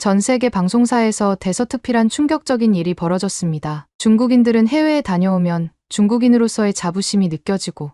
전 세계 방송사에서 대서특필한 충격적인 일이 벌어졌습니다. 중국인들은 해외에 다녀오면 중국인으로서의 자부심이 느껴지고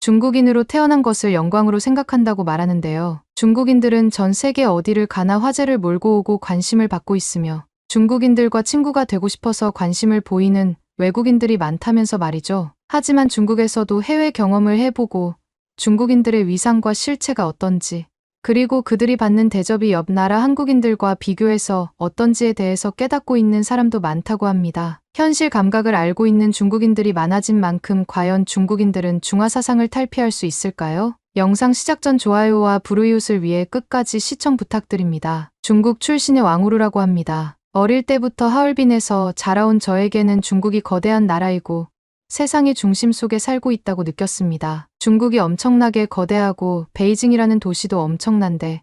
중국인으로 태어난 것을 영광으로 생각한다고 말하는데요. 중국인들은 전 세계 어디를 가나 화제를 몰고 오고 관심을 받고 있으며 중국인들과 친구가 되고 싶어서 관심을 보이는 외국인들이 많다면서 말이죠. 하지만 중국에서도 해외 경험을 해보고 중국인들의 위상과 실체가 어떤지, 그리고 그들이 받는 대접이 옆 나라 한국인들과 비교해서 어떤지에 대해서 깨닫고 있는 사람도 많다고 합니다. 현실 감각을 알고 있는 중국인들이 많아진 만큼 과연 중국인들은 중화 사상을 탈피할 수 있을까요? 영상 시작 전 좋아요와 불우이웃을 위해 끝까지 시청 부탁드립니다. 중국 출신의 왕우루라고 합니다. 어릴 때부터 하얼빈에서 자라온 저에게는 중국이 거대한 나라이고 세상의 중심 속에 살고 있다고 느꼈습니다. 중국이 엄청나게 거대하고 베이징이라는 도시도 엄청난데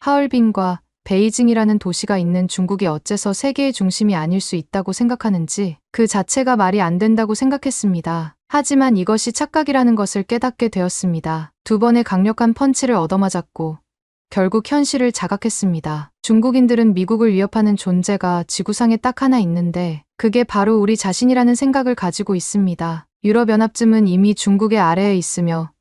하얼빈과 베이징이라는 도시가 있는 중국이 어째서 세계의 중심이 아닐 수 있다고 생각하는지 그 자체가 말이 안 된다고 생각했습니다. 하지만 이것이 착각이라는 것을 깨닫게 되었습니다. 두 번의 강력한 펀치를 얻어맞았고 결국 현실을 자각했습니다. 중국인들은 미국을 위협하는 존재가 지구상에 딱 하나 있는데 그게 바로 우리 자신이라는 생각을 가지고 있습니다. 유럽연합쯤은 이미 중국의 아래에 있으며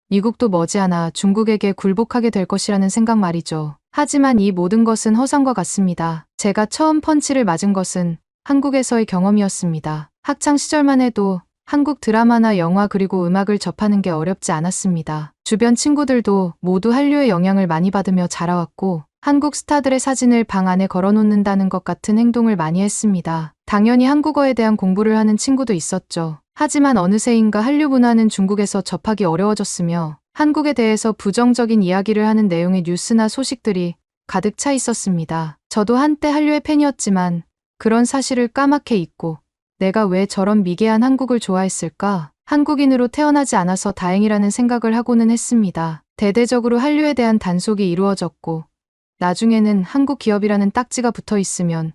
미국도 머지않아 중국에게 굴복하게 될 것이라는 생각 말이죠. 하지만 이 모든 것은 허상과 같습니다. 제가 처음 펀치를 맞은 것은 한국에서의 경험이었습니다. 학창 시절만 해도 한국 드라마나 영화 그리고 음악을 접하는 게 어렵지 않았습니다. 주변 친구들도 모두 한류의 영향을 많이 받으며 자라왔고 한국 스타들의 사진을 방 안에 걸어놓는다는 것 같은 행동을 많이 했습니다. 당연히 한국어에 대한 공부를 하는 친구도 있었죠. 하지만 어느새인가 한류 문화는 중국에서 접하기 어려워졌으며 한국에 대해서 부정적인 이야기를 하는 내용의 뉴스나 소식들이 가득 차 있었습니다. 저도 한때 한류의 팬이었지만 그런 사실을 까맣게 잊고 내가 왜 저런 미개한 한국을 좋아했을까? 한국인으로 태어나지 않아서 다행이라는 생각을 하고는 했습니다. 대대적으로 한류에 대한 단속이 이루어졌고 나중에는 한국 기업이라는 딱지가 붙어 있으면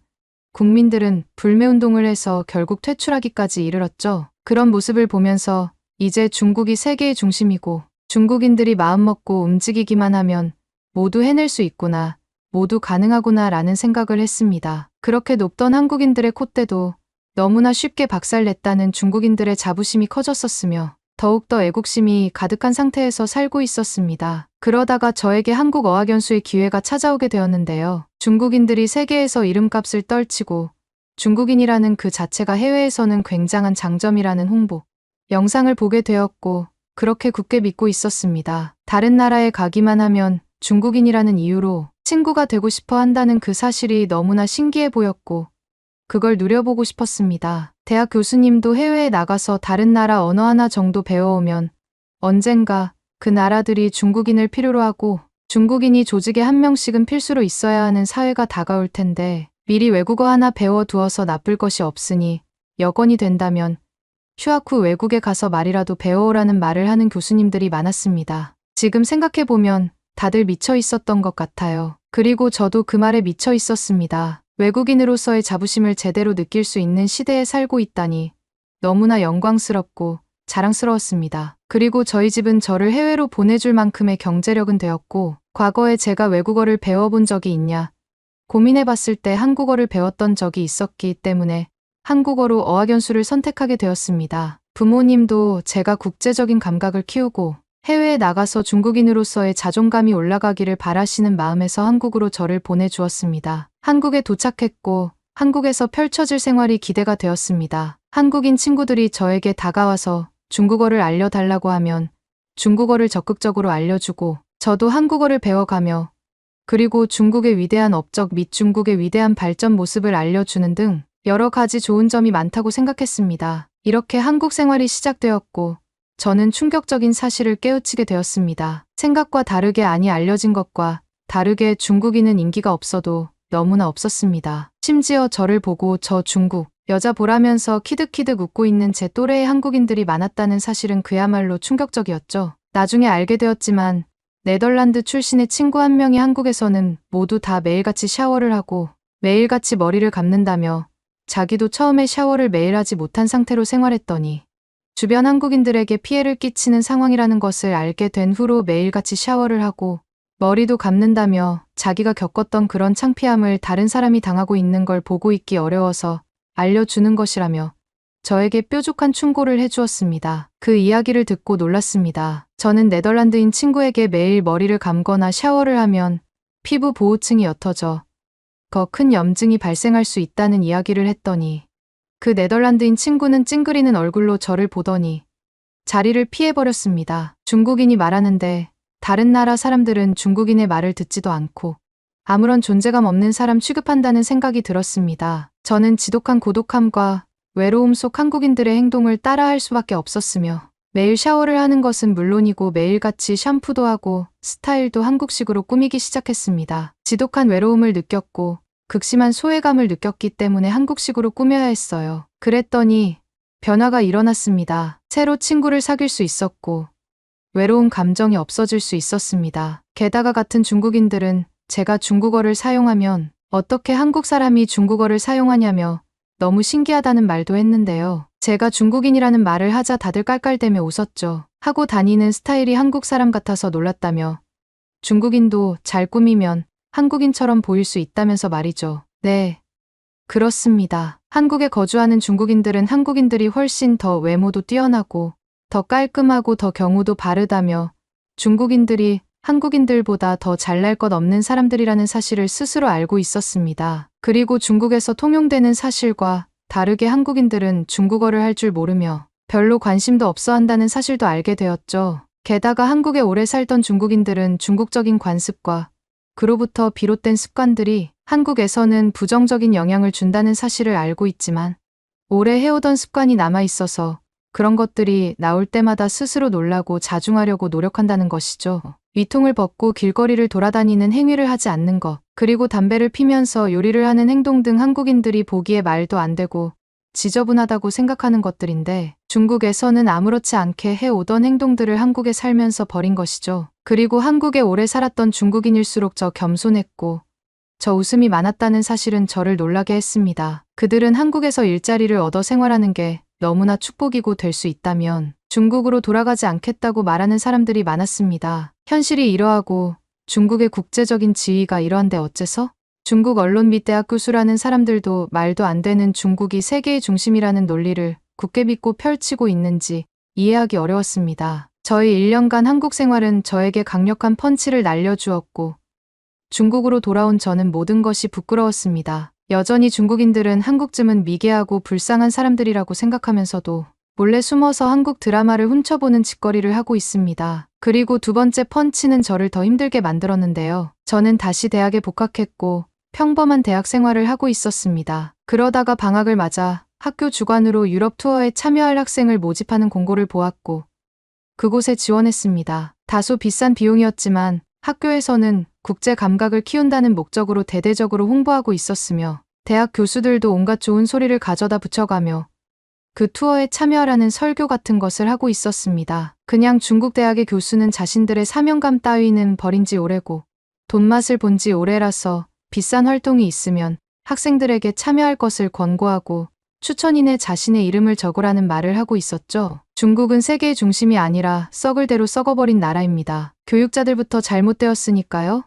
국민들은 불매운동을 해서 결국 퇴출하기까지 이르렀죠. 그런 모습을 보면서 이제 중국이 세계의 중심이고 중국인들이 마음먹고 움직이기만 하면 모두 해낼 수 있구나, 모두 가능하구나 라는 생각을 했습니다. 그렇게 높던 한국인들의 콧대도 너무나 쉽게 박살냈다는 중국인들의 자부심이 커졌었으며 더욱더 애국심이 가득한 상태에서 살고 있었습니다. 그러다가 저에게 한국 어학연수의 기회가 찾아오게 되었는데요. 중국인들이 세계에서 이름값을 떨치고 중국인이라는 그 자체가 해외에서는 굉장한 장점이라는 홍보 영상을 보게 되었고 그렇게 굳게 믿고 있었습니다. 다른 나라에 가기만 하면 중국인이라는 이유로 친구가 되고 싶어 한다는 그 사실이 너무나 신기해 보였고 그걸 누려보고 싶었습니다. 대학 교수님도 해외에 나가서 다른 나라 언어 하나 정도 배워오면 언젠가 그 나라들이 중국인을 필요로 하고 중국인이 조직에 한 명씩은 필수로 있어야 하는 사회가 다가올 텐데 미리 외국어 하나 배워두어서 나쁠 것이 없으니 여건이 된다면 휴학 후 외국에 가서 말이라도 배워오라는 말을 하는 교수님들이 많았습니다. 지금 생각해보면 다들 미쳐 있었던 것 같아요. 그리고 저도 그 말에 미쳐 있었습니다. 외국인으로서의 자부심을 제대로 느낄 수 있는 시대에 살고 있다니 너무나 영광스럽고 자랑스러웠습니다. 그리고 저희 집은 저를 해외로 보내줄 만큼의 경제력은 되었고 과거에 제가 외국어를 배워본 적이 있냐 고민해봤을 때 한국어를 배웠던 적이 있었기 때문에 한국어로 어학연수를 선택하게 되었습니다. 부모님도 제가 국제적인 감각을 키우고 해외에 나가서 중국인으로서의 자존감이 올라가기를 바라시는 마음에서 한국으로 저를 보내주었습니다. 한국에 도착했고 한국에서 펼쳐질 생활이 기대가 되었습니다. 한국인 친구들이 저에게 다가와서 중국어를 알려달라고 하면 중국어를 적극적으로 알려주고 저도 한국어를 배워가며 그리고 중국의 위대한 업적 및 중국의 위대한 발전 모습을 알려주는 등 여러 가지 좋은 점이 많다고 생각했습니다. 이렇게 한국 생활이 시작되었고 저는 충격적인 사실을 깨우치게 되었습니다. 생각과 다르게 아니 알려진 것과 다르게 중국인은 인기가 없어도 너무나 없었습니다. 심지어 저를 보고 저 중국 여자 보라면서 키득키득 웃고 있는 제 또래의 한국인들이 많았다는 사실은 그야말로 충격적이었죠. 나중에 알게 되었지만 네덜란드 출신의 친구 한 명이 한국에서는 모두 다 매일같이 샤워를 하고 매일같이 머리를 감는다며 자기도 처음에 샤워를 매일 하지 못한 상태로 생활했더니 주변 한국인들에게 피해를 끼치는 상황이라는 것을 알게 된 후로 매일같이 샤워를 하고 머리도 감는다며 자기가 겪었던 그런 창피함을 다른 사람이 당하고 있는 걸 보고 있기 어려워서 알려주는 것이라며 저에게 뾰족한 충고를 해주었습니다. 그 이야기를 듣고 놀랐습니다. 저는 네덜란드인 친구에게 매일 머리를 감거나 샤워를 하면 피부 보호층이 옅어져 더 큰 염증이 발생할 수 있다는 이야기를 했더니 그 네덜란드인 친구는 찡그리는 얼굴로 저를 보더니 자리를 피해버렸습니다. 중국인이 말하는데 다른 나라 사람들은 중국인의 말을 듣지도 않고 아무런 존재감 없는 사람 취급한다는 생각이 들었습니다. 저는 지독한 고독함과 외로움 속 한국인들의 행동을 따라할 수밖에 없었으며 매일 샤워를 하는 것은 물론이고 매일같이 샴푸도 하고 스타일도 한국식으로 꾸미기 시작했습니다. 지독한 외로움을 느꼈고 극심한 소외감을 느꼈기 때문에 한국식으로 꾸며야 했어요. 그랬더니 변화가 일어났습니다. 새로 친구를 사귈 수 있었고 외로운 감정이 없어질 수 있었습니다. 게다가 같은 중국인들은 제가 중국어를 사용하면 어떻게 한국 사람이 중국어를 사용하냐며 너무 신기하다는 말도 했는데요. 제가 중국인이라는 말을 하자 다들 깔깔대며 웃었죠. 하고 다니는 스타일이 한국 사람 같아서 놀랐다며 중국인도 잘 꾸미면 한국인처럼 보일 수 있다면서 말이죠. 네, 그렇습니다. 한국에 거주하는 중국인들은 한국인들이 훨씬 더 외모도 뛰어나고 더 깔끔하고 더 경우도 바르다며 중국인들이 한국인들보다 더 잘날 것 없는 사람들이라는 사실을 스스로 알고 있었습니다. 그리고 중국에서 통용되는 사실과 다르게 한국인들은 중국어를 할 줄 모르며 별로 관심도 없어 한다는 사실도 알게 되었죠. 게다가 한국에 오래 살던 중국인들은 중국적인 관습과 그로부터 비롯된 습관들이 한국에서는 부정적인 영향을 준다는 사실을 알고 있지만 오래 해오던 습관이 남아 있어서 그런 것들이 나올 때마다 스스로 놀라고 자중하려고 노력한다는 것이죠. 위통을 벗고 길거리를 돌아다니는 행위를 하지 않는 것, 그리고 담배를 피면서 요리를 하는 행동 등 한국인들이 보기에 말도 안 되고 지저분하다고 생각하는 것들인데 중국에서는 아무렇지 않게 해오던 행동들을 한국에 살면서 버린 것이죠. 그리고 한국에 오래 살았던 중국인일수록 저 겸손했고 저 웃음이 많았다는 사실은 저를 놀라게 했습니다. 그들은 한국에서 일자리를 얻어 생활하는 게 너무나 축복이고 될 수 있다면 중국으로 돌아가지 않겠다고 말하는 사람들이 많았습니다. 현실이 이러하고 중국의 국제적인 지위가 이러한데 어째서? 중국 언론 및 대학 교수라는 사람들도 말도 안 되는 중국이 세계의 중심이라는 논리를 굳게 믿고 펼치고 있는지 이해하기 어려웠습니다. 저의 1년간 한국 생활은 저에게 강력한 펀치를 날려주었고 중국으로 돌아온 저는 모든 것이 부끄러웠습니다. 여전히 중국인들은 한국쯤은 미개하고 불쌍한 사람들이라고 생각하면서도 몰래 숨어서 한국 드라마를 훔쳐보는 짓거리를 하고 있습니다. 그리고 두 번째 펀치는 저를 더 힘들게 만들었는데요. 저는 다시 대학에 복학했고 평범한 대학 생활을 하고 있었습니다. 그러다가 방학을 맞아 학교 주관으로 유럽 투어에 참여할 학생을 모집하는 공고를 보았고 그곳에 지원했습니다. 다소 비싼 비용이었지만 학교에서는 국제 감각을 키운다는 목적으로 대대적으로 홍보하고 있었으며 대학 교수들도 온갖 좋은 소리를 가져다 붙여가며 그 투어에 참여하라는 설교 같은 것을 하고 있었습니다. 그냥 중국 대학의 교수는 자신들의 사명감 따위는 버린 지 오래고 돈맛을 본 지 오래라서 비싼 활동이 있으면 학생들에게 참여할 것을 권고하고 추천인에 자신의 이름을 적으라는 말을 하고 있었죠. 중국은 세계의 중심이 아니라 썩을 대로 썩어버린 나라입니다. 교육자들부터 잘못되었으니까요.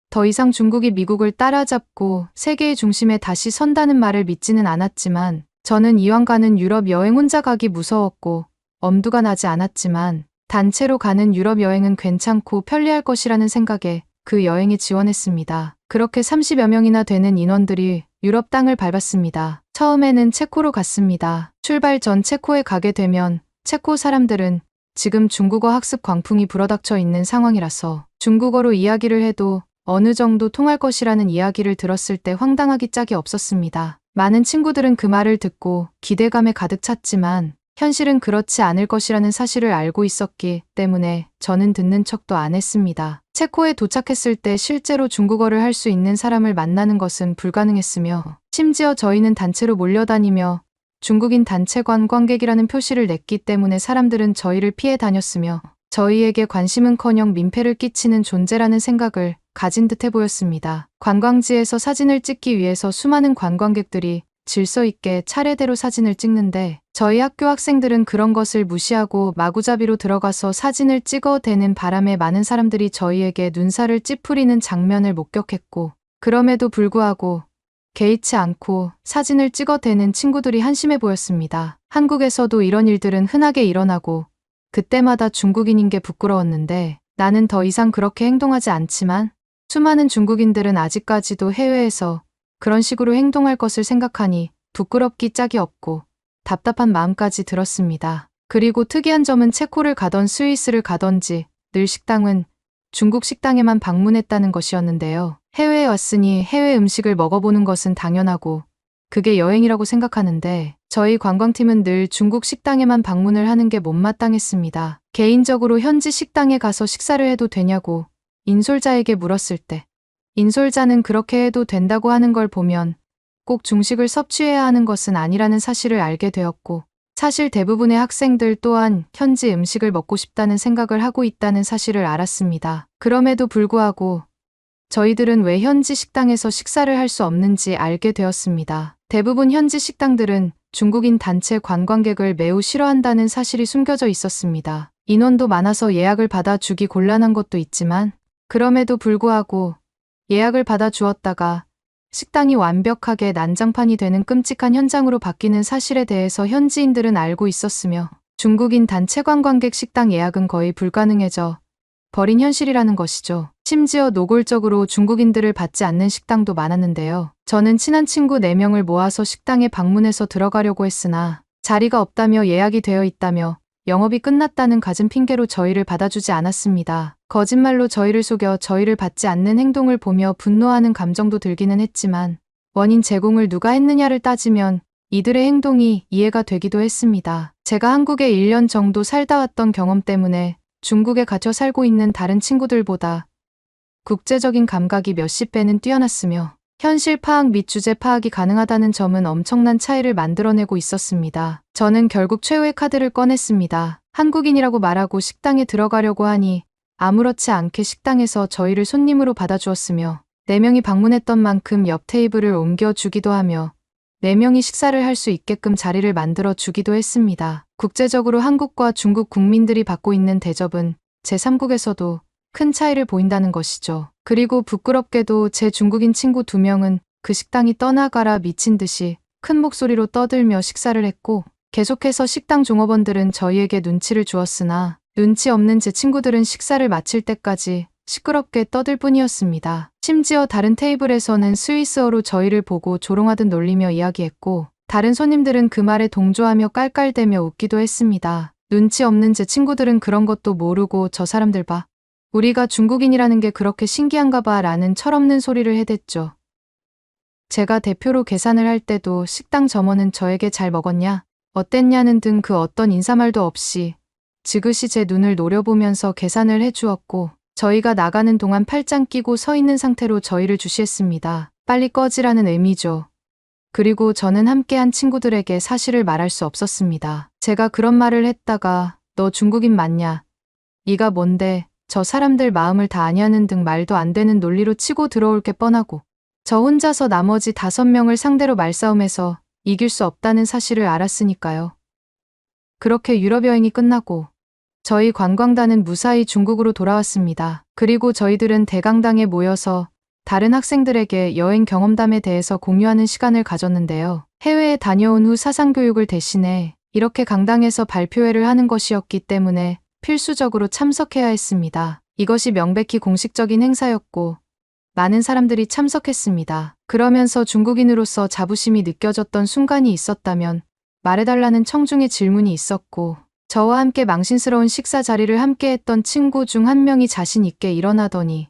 더 이상 중국이 미국을 따라잡고 세계의 중심에 다시 선다는 말을 믿지는 않았지만 저는 이왕 가는 유럽 여행 혼자 가기 무서웠고 엄두가 나지 않았지만 단체로 가는 유럽 여행은 괜찮고 편리할 것이라는 생각에 그 여행에 지원했습니다. 그렇게 30여 명이나 되는 인원들이 유럽 땅을 밟았습니다. 처음에는 체코로 갔습니다. 출발 전 체코에 가게 되면 체코 사람들은 지금 중국어 학습 광풍이 불어닥쳐 있는 상황이라서 중국어로 이야기를 해도 어느 정도 통할 것이라는 이야기를 들었을 때 황당하기 짝이 없었습니다. 많은 친구들은 그 말을 듣고 기대감에 가득 찼지만 현실은 그렇지 않을 것이라는 사실을 알고 있었기 때문에 저는 듣는 척도 안 했습니다. 체코에 도착했을 때 실제로 중국어를 할 수 있는 사람을 만나는 것은 불가능했으며 심지어 저희는 단체로 몰려다니며 중국인 단체 관광객이라는 표시를 냈기 때문에 사람들은 저희를 피해 다녔으며 저희에게 관심은커녕 민폐를 끼치는 존재라는 생각을 가진 듯해 보였습니다. 관광지에서 사진을 찍기 위해서 수많은 관광객들이 질서 있게 차례대로 사진을 찍는데 저희 학교 학생들은 그런 것을 무시하고 마구잡이로 들어가서 사진을 찍어대는 바람에 많은 사람들이 저희에게 눈살을 찌푸리는 장면을 목격했고 그럼에도 불구하고 개의치 않고 사진을 찍어대는 친구들이 한심해 보였습니다. 한국에서도 이런 일들은 흔하게 일어나고 그때마다 중국인인 게 부끄러웠는데 나는 더 이상 그렇게 행동하지 않지만 수많은 중국인들은 아직까지도 해외에서 그런 식으로 행동할 것을 생각하니 부끄럽기 짝이 없고 답답한 마음까지 들었습니다. 그리고 특이한 점은 체코를 가던 스위스를 가던지 늘 식당은 중국 식당에만 방문했다는 것이었는데요. 해외에 왔으니 해외 음식을 먹어보는 것은 당연하고 그게 여행이라고 생각하는데 저희 관광팀은 늘 중국 식당에만 방문을 하는 게 못마땅했습니다. 개인적으로 현지 식당에 가서 식사를 해도 되냐고 인솔자에게 물었을 때 인솔자는 그렇게 해도 된다고 하는 걸 보면 꼭 중식을 섭취해야 하는 것은 아니라는 사실을 알게 되었고 사실 대부분의 학생들 또한 현지 음식을 먹고 싶다는 생각을 하고 있다는 사실을 알았습니다. 그럼에도 불구하고 저희들은 왜 현지 식당에서 식사를 할 수 없는지 알게 되었습니다. 대부분 현지 식당들은 중국인 단체 관광객을 매우 싫어한다는 사실이 숨겨져 있었습니다. 인원도 많아서 예약을 받아 주기 곤란한 것도 있지만 그럼에도 불구하고 예약을 받아 주었다가 식당이 완벽하게 난장판이 되는 끔찍한 현장으로 바뀌는 사실에 대해서 현지인들은 알고 있었으며 중국인 단체 관광객 식당 예약은 거의 불가능해져 버린 현실이라는 것이죠. 심지어 노골적으로 중국인들을 받지 않는 식당도 많았는데요. 저는 친한 친구 4명을 모아서 식당에 방문해서 들어가려고 했으나 자리가 없다며 예약이 되어 있다며 영업이 끝났다는 갖은 핑계로 저희를 받아주지 않았습니다. 거짓말로 저희를 속여 저희를 받지 않는 행동을 보며 분노하는 감정도 들기는 했지만 원인 제공을 누가 했느냐를 따지면 이들의 행동이 이해가 되기도 했습니다. 제가 한국에 1년 정도 살다 왔던 경험 때문에 중국에 갇혀 살고 있는 다른 친구들보다 국제적인 감각이 몇십 배는 뛰어났으며 현실 파악 및 주제 파악이 가능하다는 점은 엄청난 차이를 만들어내고 있었습니다. 저는 결국 최후의 카드를 꺼냈습니다. 한국인이라고 말하고 식당에 들어가려고 하니 아무렇지 않게 식당에서 저희를 손님으로 받아주었으며 4명이 방문했던 만큼 옆 테이블을 옮겨주기도 하며 4명이 식사를 할 수 있게끔 자리를 만들어 주기도 했습니다. 국제적으로 한국과 중국 국민들이 받고 있는 대접은 제3국에서도 큰 차이를 보인다는 것이죠. 그리고 부끄럽게도 제 중국인 친구 2명은 그 식당이 떠나가라 미친 듯이 큰 목소리로 떠들며 식사를 했고 계속해서 식당 종업원들은 저희에게 눈치를 주었으나 눈치 없는 제 친구들은 식사를 마칠 때까지 시끄럽게 떠들 뿐이었습니다. 심지어 다른 테이블에서는 스위스어로 저희를 보고 조롱하듯 놀리며 이야기했고 다른 손님들은 그 말에 동조하며 깔깔대며 웃기도 했습니다. 눈치 없는 제 친구들은 그런 것도 모르고 저 사람들 봐. 우리가 중국인이라는 게 그렇게 신기한가 봐 라는 철없는 소리를 해댔죠. 제가 대표로 계산을 할 때도 식당 점원은 저에게 잘 먹었냐, 어땠냐는 등 그 어떤 인사말도 없이 지그시 제 눈을 노려보면서 계산을 해주었고 저희가 나가는 동안 팔짱 끼고 서 있는 상태로 저희를 주시했습니다. 빨리 꺼지라는 의미죠. 그리고 저는 함께한 친구들에게 사실을 말할 수 없었습니다. 제가 그런 말을 했다가 너 중국인 맞냐? 네가 뭔데? 저 사람들 마음을 다 아냐는 등 말도 안 되는 논리로 치고 들어올 게 뻔하고 저 혼자서 나머지 5명을 상대로 말싸움해서 이길 수 없다는 사실을 알았으니까요. 그렇게 유럽 여행이 끝나고 저희 관광단은 무사히 중국으로 돌아왔습니다. 그리고 저희들은 대강당에 모여서 다른 학생들에게 여행 경험담에 대해서 공유하는 시간을 가졌는데요. 해외에 다녀온 후 사상교육을 대신해 이렇게 강당에서 발표회를 하는 것이었기 때문에 필수적으로 참석해야 했습니다. 이것이 명백히 공식적인 행사였고 많은 사람들이 참석했습니다. 그러면서 중국인으로서 자부심이 느껴졌던 순간이 있었다면 말해달라는 청중의 질문이 있었고 저와 함께 망신스러운 식사 자리를 함께했던 친구 중 한 명이 자신 있게 일어나더니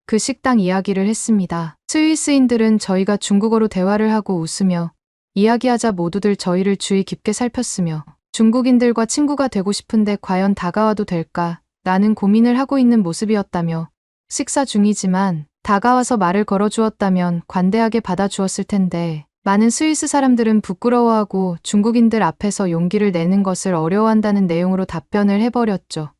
그 식당 이야기를 했습니다. 스위스인들은 저희가 중국어로 대화를 하고 웃으며 이야기하자 모두들 저희를 주의 깊게 살폈으며 중국인들과 친구가 되고 싶은데 과연 다가와도 될까? 라는 고민을 하고 있는 모습이었다며 식사 중이지만 다가와서 말을 걸어주었다면 관대하게 받아주었을 텐데 많은 스위스 사람들은 부끄러워하고 중국인들 앞에서 용기를 내는 것을 어려워한다는 내용으로 답변을 해버렸죠.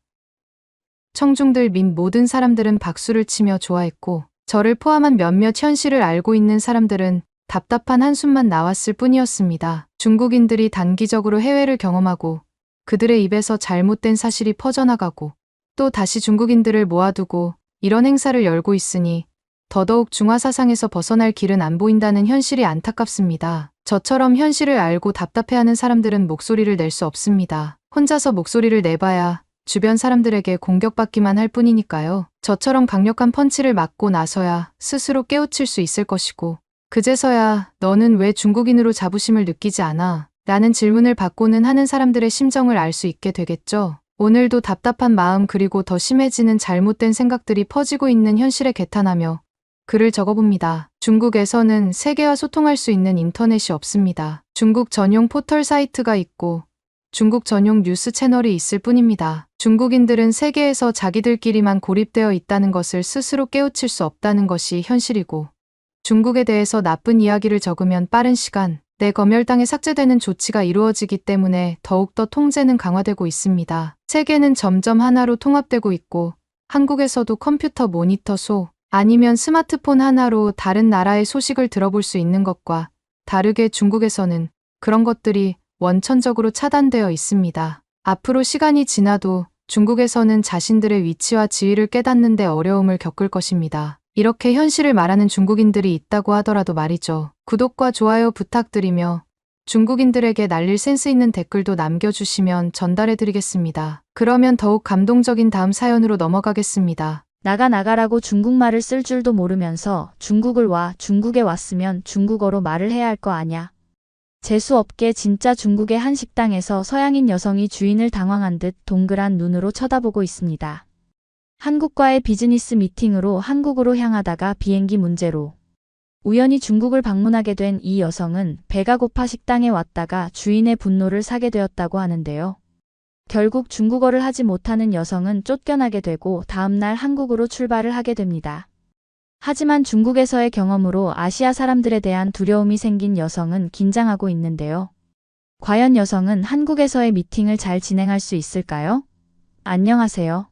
청중들 및 모든 사람들은 박수를 치며 좋아했고 저를 포함한 몇몇 현실을 알고 있는 사람들은 답답한 한숨만 나왔을 뿐이었습니다. 중국인들이 단기적으로 해외를 경험하고 그들의 입에서 잘못된 사실이 퍼져나가고 또 다시 중국인들을 모아두고 이런 행사를 열고 있으니 더더욱 중화 사상에서 벗어날 길은 안 보인다는 현실이 안타깝습니다. 저처럼 현실을 알고 답답해하는 사람들은 목소리를 낼 수 없습니다. 혼자서 목소리를 내봐야 주변 사람들에게 공격받기만 할 뿐이니까요. 저처럼 강력한 펀치를 맞고 나서야 스스로 깨우칠 수 있을 것이고 그제서야 너는 왜 중국인으로 자부심을 느끼지 않아? 라는 질문을 받고는 하는 사람들의 심정을 알 수 있게 되겠죠. 오늘도 답답한 마음 그리고 더 심해지는 잘못된 생각들이 퍼지고 있는 현실에 개탄하며 글을 적어봅니다. 중국에서는 세계와 소통할 수 있는 인터넷이 없습니다. 중국 전용 포털 사이트가 있고 중국 전용 뉴스 채널이 있을 뿐입니다. 중국인들은 세계에서 자기들끼리만 고립되어 있다는 것을 스스로 깨우칠 수 없다는 것이 현실이고 중국에 대해서 나쁜 이야기를 적으면 빠른 시간 내 검열당에 삭제되는 조치가 이루어지기 때문에 더욱더 통제는 강화되고 있습니다. 세계는 점점 하나로 통합되고 있고 한국에서도 컴퓨터 모니터 아니면 스마트폰 하나로 다른 나라의 소식을 들어볼 수 있는 것과 다르게 중국에서는 그런 것들이 원천적으로 차단되어 있습니다. 앞으로 시간이 지나도 중국에서는 자신들의 위치와 지위를 깨닫는 데 어려움을 겪을 것입니다. 이렇게 현실을 말하는 중국인들이 있다고 하더라도 말이죠. 구독과 좋아요 부탁드리며 중국인들에게 날릴 센스 있는 댓글도 남겨주시면 전달해드리겠습니다. 그러면 더욱 감동적인 다음 사연으로 넘어가겠습니다. 나가라고 중국말을 쓸 줄도 모르면서 중국을 와, 중국에 왔으면 중국어로 말을 해야 할 거 아냐. 재수없게 진짜 중국의 한 식당에서 서양인 여성이 주인을 당황한 듯 동그란 눈으로 쳐다보고 있습니다. 한국과의 비즈니스 미팅으로 한국으로 향하다가 비행기 문제로 우연히 중국을 방문하게 된 이 여성은 배가 고파 식당에 왔다가 주인의 분노를 사게 되었다고 하는데요. 결국 중국어를 하지 못하는 여성은 쫓겨나게 되고 다음날 한국으로 출발을 하게 됩니다. 하지만 중국에서의 경험으로 아시아 사람들에 대한 두려움이 생긴 여성은 긴장하고 있는데요. 과연 여성은 한국에서의 미팅을 잘 진행할 수 있을까요? 안녕하세요.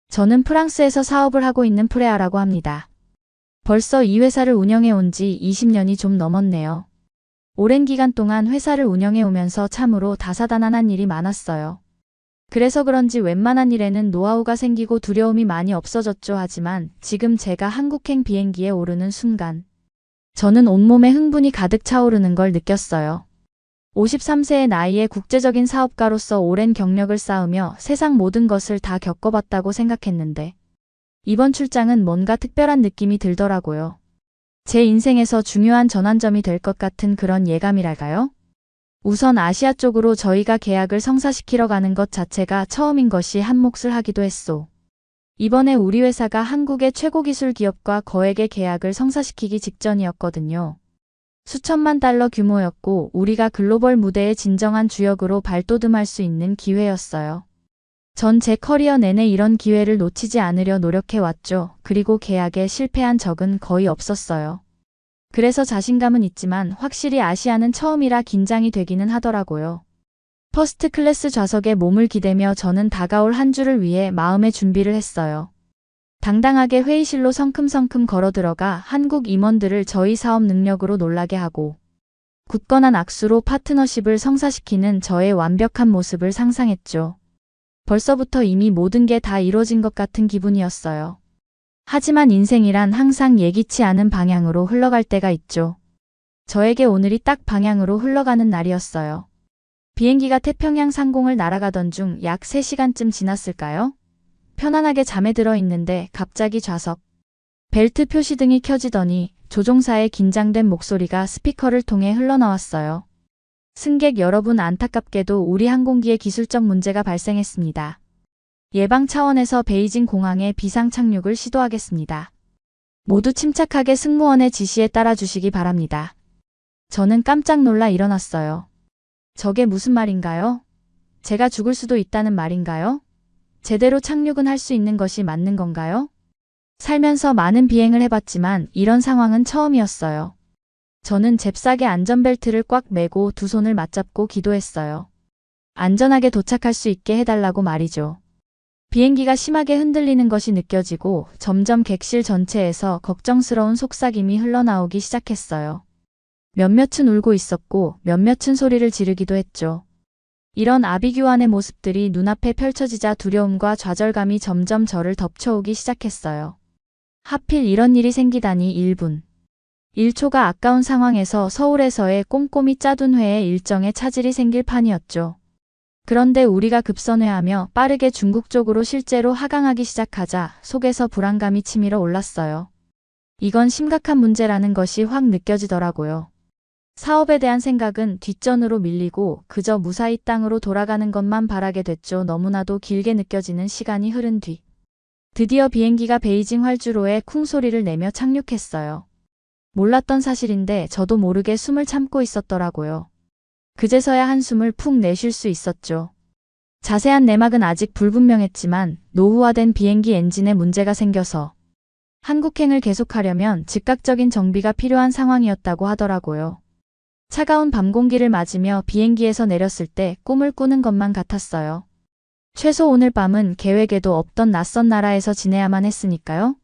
저는 프랑스에서 사업을 하고 있는 프레아라고 합니다. 벌써 이 회사를 운영해 온 지 20년이 좀 넘었네요. 오랜 기간 동안 회사를 운영해 오면서 참으로 다사다난한 일이 많았어요. 그래서 그런지 웬만한 일에는 노하우가 생기고 두려움이 많이 없어졌죠. 하지만 지금 제가 한국행 비행기에 오르는 순간 저는 온몸에 흥분이 가득 차오르는 걸 느꼈어요. 53세의 나이에 국제적인 사업가로서 오랜 경력을 쌓으며 세상 모든 것을 다 겪어봤다고 생각했는데 이번 출장은 뭔가 특별한 느낌이 들더라고요. 제 인생에서 중요한 전환점이 될 것 같은 그런 예감이랄까요? 우선 아시아 쪽으로 저희가 계약을 성사시키러 가는 것 자체가 처음인 것이 한몫을 하기도 했소. 이번에 우리 회사가 한국의 최고 기술 기업과 거액의 계약을 성사시키기 직전이었거든요. 수천만 달러 규모였고 우리가 글로벌 무대의 진정한 주역으로 발돋움할 수 있는 기회였어요. 전 제 커리어 내내 이런 기회를 놓치지 않으려 노력해왔죠. 그리고 계약에 실패한 적은 거의 없었어요. 그래서 자신감은 있지만 확실히 아시아는 처음이라 긴장이 되기는 하더라고요. 퍼스트 클래스 좌석에 몸을 기대며 저는 다가올 한 주를 위해 마음의 준비를 했어요. 당당하게 회의실로 성큼성큼 걸어 들어가 한국 임원들을 저희 사업 능력으로 놀라게 하고 굳건한 악수로 파트너십을 성사시키는 저의 완벽한 모습을 상상했죠. 벌써부터 이미 모든 게 다 이루어진 것 같은 기분이었어요. 하지만 인생이란 항상 예기치 않은 방향으로 흘러갈 때가 있죠. 저에게 오늘이 딱 방향으로 흘러가는 날이었어요. 비행기가 태평양 상공을 날아가던 중 약 3시간쯤 지났을까요? 편안하게 잠에 들어 있는데 갑자기 좌석 벨트 표시등이 켜지더니 조종사의 긴장된 목소리가 스피커를 통해 흘러나왔어요. 승객 여러분, 안타깝게도 우리 항공기에 기술적 문제가 발생했습니다. 예방 차원에서 베이징 공항에 비상 착륙을 시도하겠습니다. 모두 침착하게 승무원의 지시에 따라주시기 바랍니다. 저는 깜짝 놀라 일어났어요. 저게 무슨 말인가요? 제가 죽을 수도 있다는 말인가요? 제대로 착륙은 할 수 있는 것이 맞는 건가요? 살면서 많은 비행을 해봤지만 이런 상황은 처음이었어요. 저는 잽싸게 안전벨트를 꽉 매고 두 손을 맞잡고 기도했어요. 안전하게 도착할 수 있게 해달라고 말이죠. 비행기가 심하게 흔들리는 것이 느껴지고 점점 객실 전체에서 걱정스러운 속삭임이 흘러나오기 시작했어요. 몇몇은 울고 있었고 몇몇은 소리를 지르기도 했죠. 이런 아비규환의 모습들이 눈앞에 펼쳐지자 두려움과 좌절감이 점점 저를 덮쳐오기 시작했어요. 하필 이런 일이 생기다니 1분. 1초가 아까운 상황에서 서울에서의 꼼꼼히 짜둔 회의 일정에 차질이 생길 판이었죠. 그런데 우리가 급선회하며 빠르게 중국 쪽으로 실제로 하강하기 시작하자 속에서 불안감이 치밀어 올랐어요. 이건 심각한 문제라는 것이 확 느껴지더라고요. 사업에 대한 생각은 뒷전으로 밀리고 그저 무사히 땅으로 돌아가는 것만 바라게 됐죠. 너무나도 길게 느껴지는 시간이 흐른 뒤. 드디어 비행기가 베이징 활주로에 쿵 소리를 내며 착륙했어요. 몰랐던 사실인데 저도 모르게 숨을 참고 있었더라고요. 그제서야 한숨을 푹 내쉴 수 있었죠. 자세한 내막은 아직 불분명했지만 노후화된 비행기 엔진에 문제가 생겨서 한국행을 계속하려면 즉각적인 정비가 필요한 상황이었다고 하더라고요. 차가운 밤 공기를 맞으며 비행기에서 내렸을 때 꿈을 꾸는 것만 같았어요. 최소 오늘 밤은 계획에도 없던 낯선 나라에서 지내야만 했으니까요.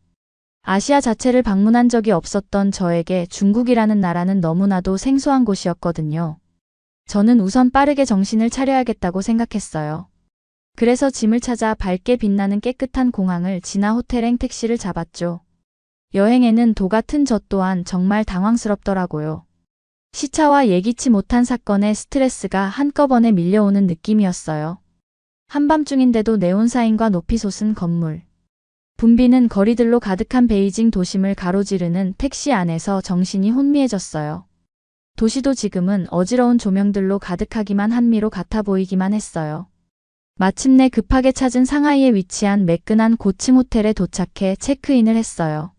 아시아 자체를 방문한 적이 없었던 저에게 중국이라는 나라는 너무나도 생소한 곳이었거든요. 저는 우선 빠르게 정신을 차려야겠다고 생각했어요. 그래서 짐을 찾아 밝게 빛나는 깨끗한 공항을 지나 호텔행 택시를 잡았죠. 여행에는 도 같은 저 또한 정말 당황스럽더라고요. 시차와 예기치 못한 사건의 스트레스가 한꺼번에 밀려오는 느낌이었어요. 한밤중인데도 네온사인과 높이 솟은 건물. 붐비는 거리들로 가득한 베이징 도심을 가로지르는 택시 안에서 정신이 혼미해졌어요. 도시도 지금은 어지러운 조명들로 가득하기만 한 미로 같아 보이기만 했어요. 마침내 급하게 찾은 상하이에 위치한 매끈한 고층 호텔에 도착해 체크인을 했어요.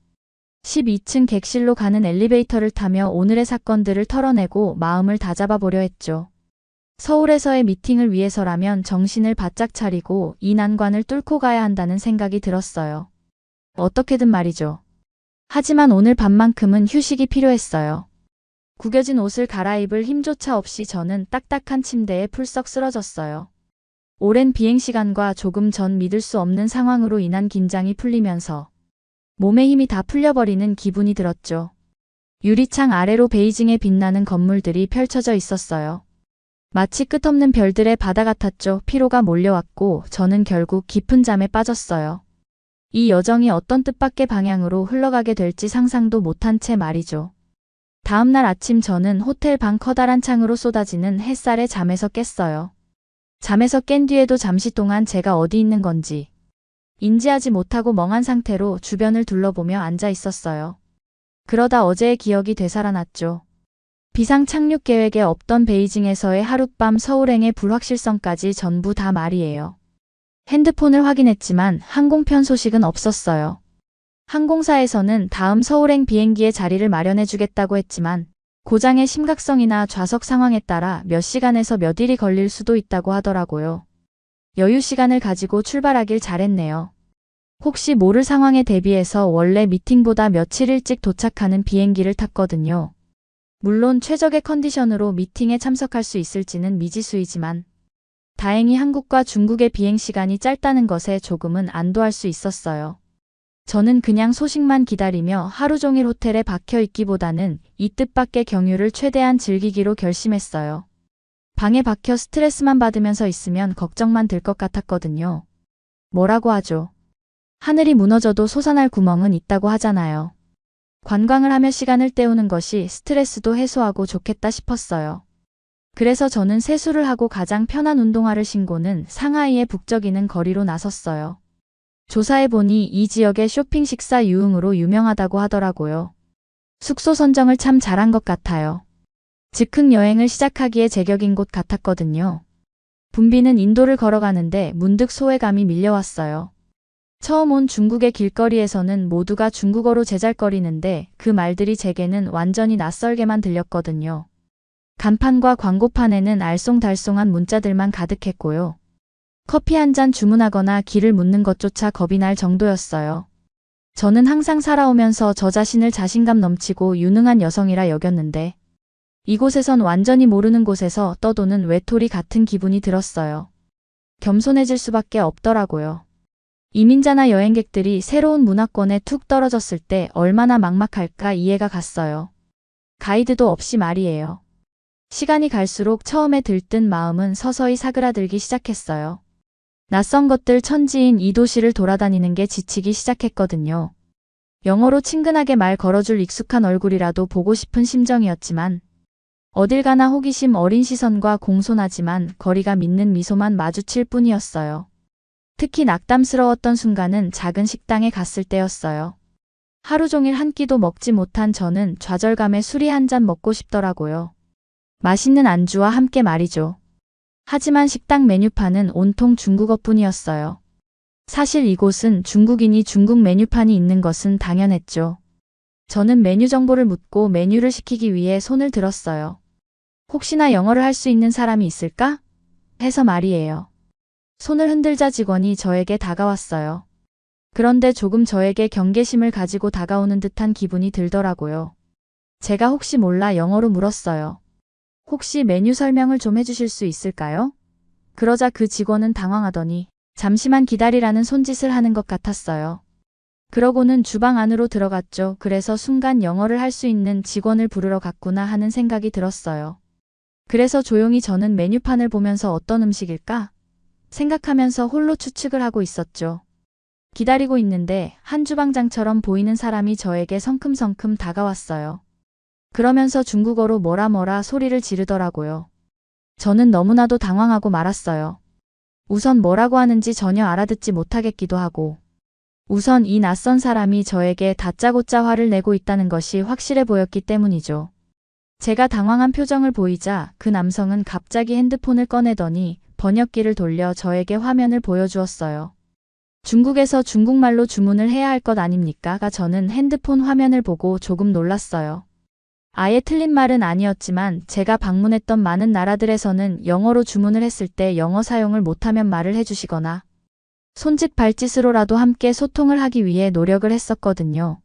12층 객실로 가는 엘리베이터를 타며 오늘의 사건들을 털어내고 마음을 다잡아 보려 했죠. 서울에서의 미팅을 위해서라면 정신을 바짝 차리고 이 난관을 뚫고 가야 한다는 생각이 들었어요. 어떻게든 말이죠. 하지만 오늘 밤만큼은 휴식이 필요했어요. 구겨진 옷을 갈아입을 힘조차 없이 저는 딱딱한 침대에 풀썩 쓰러졌어요. 오랜 비행시간과 조금 전 믿을 수 없는 상황으로 인한 긴장이 풀리면서 몸의 힘이 다 풀려버리는 기분이 들었죠. 유리창 아래로 베이징에 빛나는 건물들이 펼쳐져 있었어요. 마치 끝없는 별들의 바다 같았죠. 피로가 몰려왔고 저는 결국 깊은 잠에 빠졌어요. 이 여정이 어떤 뜻밖의 방향으로 흘러가게 될지 상상도 못한 채 말이죠. 다음날 아침 저는 호텔 방 커다란 창으로 쏟아지는 햇살에 잠에서 깼어요. 잠에서 깬 뒤에도 잠시 동안 제가 어디 있는 건지 인지하지 못하고 멍한 상태로 주변을 둘러보며 앉아 있었어요. 그러다 어제의 기억이 되살아났죠. 비상 착륙 계획에 없던 베이징에서의 하룻밤 서울행의 불확실성까지 전부 다 말이에요. 핸드폰을 확인했지만 항공편 소식은 없었어요. 항공사에서는 다음 서울행 비행기에 자리를 마련해 주겠다고 했지만 고장의 심각성이나 좌석 상황에 따라 몇 시간에서 몇 일이 걸릴 수도 있다고 하더라고요. 여유 시간을 가지고 출발하길 잘했네요. 혹시 모를 상황에 대비해서 원래 미팅보다 며칠 일찍 도착하는 비행기를 탔거든요. 물론 최적의 컨디션으로 미팅에 참석할 수 있을지는 미지수이지만 다행히 한국과 중국의 비행 시간이 짧다는 것에 조금은 안도할 수 있었어요. 저는 그냥 소식만 기다리며 하루 종일 호텔에 박혀 있기보다는 이 뜻밖의 경유를 최대한 즐기기로 결심했어요. 방에 박혀 스트레스만 받으면서 있으면 걱정만 들 것 같았거든요. 뭐라고 하죠? 하늘이 무너져도 솟아날 구멍은 있다고 하잖아요. 관광을 하며 시간을 때우는 것이 스트레스도 해소하고 좋겠다 싶었어요. 그래서 저는 세수를 하고 가장 편한 운동화를 신고는 상하이의 북적이는 거리로 나섰어요. 조사해보니 이 지역의 쇼핑 식사 유흥으로 유명하다고 하더라고요. 숙소 선정을 참 잘한 것 같아요. 즉흥 여행을 시작하기에 제격인 곳 같았거든요. 붐비는 인도를 걸어가는데 문득 소외감이 밀려왔어요. 처음 온 중국의 길거리에서는 모두가 중국어로 제잘거리는데 그 말들이 제게는 완전히 낯설게만 들렸거든요. 간판과 광고판에는 알쏭달쏭한 문자들만 가득했고요. 커피 한 잔 주문하거나 길을 묻는 것조차 겁이 날 정도였어요. 저는 항상 살아오면서 저 자신을 자신감 넘치고 유능한 여성이라 여겼는데 이곳에선 완전히 모르는 곳에서 떠도는 외톨이 같은 기분이 들었어요. 겸손해질 수밖에 없더라고요. 이민자나 여행객들이 새로운 문화권에 툭 떨어졌을 때 얼마나 막막할까 이해가 갔어요. 가이드도 없이 말이에요. 시간이 갈수록 처음에 들뜬 마음은 서서히 사그라들기 시작했어요. 낯선 것들 천지인 이 도시를 돌아다니는 게 지치기 시작했거든요. 영어로 친근하게 말 걸어줄 익숙한 얼굴이라도 보고 싶은 심정이었지만 어딜 가나 호기심 어린 시선과 공손하지만 거리가 믿는 미소만 마주칠 뿐이었어요. 특히 낙담스러웠던 순간은 작은 식당에 갔을 때였어요. 하루 종일 한 끼도 먹지 못한 저는 좌절감에 술이 한 잔 먹고 싶더라고요. 맛있는 안주와 함께 말이죠. 하지만 식당 메뉴판은 온통 중국어뿐이었어요. 사실 이곳은 중국인이 중국 메뉴판이 있는 것은 당연했죠. 저는 메뉴 정보를 묻고 메뉴를 시키기 위해 손을 들었어요. 혹시나 영어를 할 수 있는 사람이 있을까? 해서 말이에요. 손을 흔들자 직원이 저에게 다가왔어요. 그런데 조금 저에게 경계심을 가지고 다가오는 듯한 기분이 들더라고요. 제가 혹시 몰라 영어로 물었어요. 혹시 메뉴 설명을 좀 해주실 수 있을까요? 그러자 그 직원은 당황하더니 잠시만 기다리라는 손짓을 하는 것 같았어요. 그러고는 주방 안으로 들어갔죠. 그래서 순간 영어를 할 수 있는 직원을 부르러 갔구나 하는 생각이 들었어요. 그래서 조용히 저는 메뉴판을 보면서 어떤 음식일까? 생각하면서 홀로 추측을 하고 있었죠. 기다리고 있는데 한 주방장처럼 보이는 사람이 저에게 성큼성큼 다가왔어요. 그러면서 중국어로 뭐라 소리를 지르더라고요. 저는 너무나도 당황하고 말았어요. 우선 뭐라고 하는지 전혀 알아듣지 못하겠기도 하고 우선 이 낯선 사람이 저에게 다짜고짜 화를 내고 있다는 것이 확실해 보였기 때문이죠. 제가 당황한 표정을 보이자 그 남성은 갑자기 핸드폰을 꺼내더니 번역기를 돌려 저에게 화면을 보여주었어요. 중국에서 중국말로 주문을 해야 할 것 아닙니까?가 저는 핸드폰 화면을 보고 조금 놀랐어요. 아예 틀린 말은 아니었지만 제가 방문했던 많은 나라들에서는 영어로 주문을 했을 때 영어 사용을 못하면 말을 해주시거나 손짓 발짓으로라도 함께 소통을 하기 위해 노력을 했었거든요.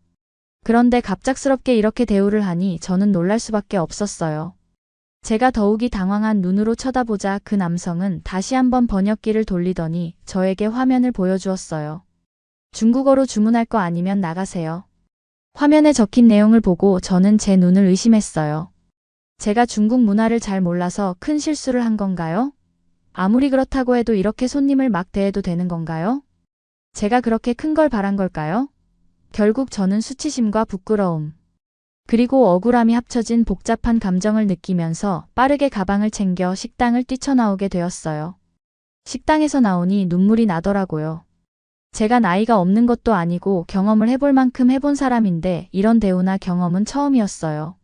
그런데 갑작스럽게 이렇게 대우를 하니 저는 놀랄 수밖에 없었어요. 제가 더욱이 당황한 눈으로 쳐다보자 그 남성은 다시 한번 번역기를 돌리더니 저에게 화면을 보여주었어요. 중국어로 주문할 거 아니면 나가세요. 화면에 적힌 내용을 보고 저는 제 눈을 의심했어요. 제가 중국 문화를 잘 몰라서 큰 실수를 한 건가요? 아무리 그렇다고 해도 이렇게 손님을 막 대해도 되는 건가요? 제가 그렇게 큰 걸 바란 걸까요? 결국 저는 수치심과 부끄러움, 그리고 억울함이 합쳐진 복잡한 감정을 느끼면서 빠르게 가방을 챙겨 식당을 뛰쳐나오게 되었어요. 식당에서 나오니 눈물이 나더라고요. 제가 나이가 없는 것도 아니고 경험을 해볼 만큼 해본 사람인데 이런 대우나 경험은 처음이었어요.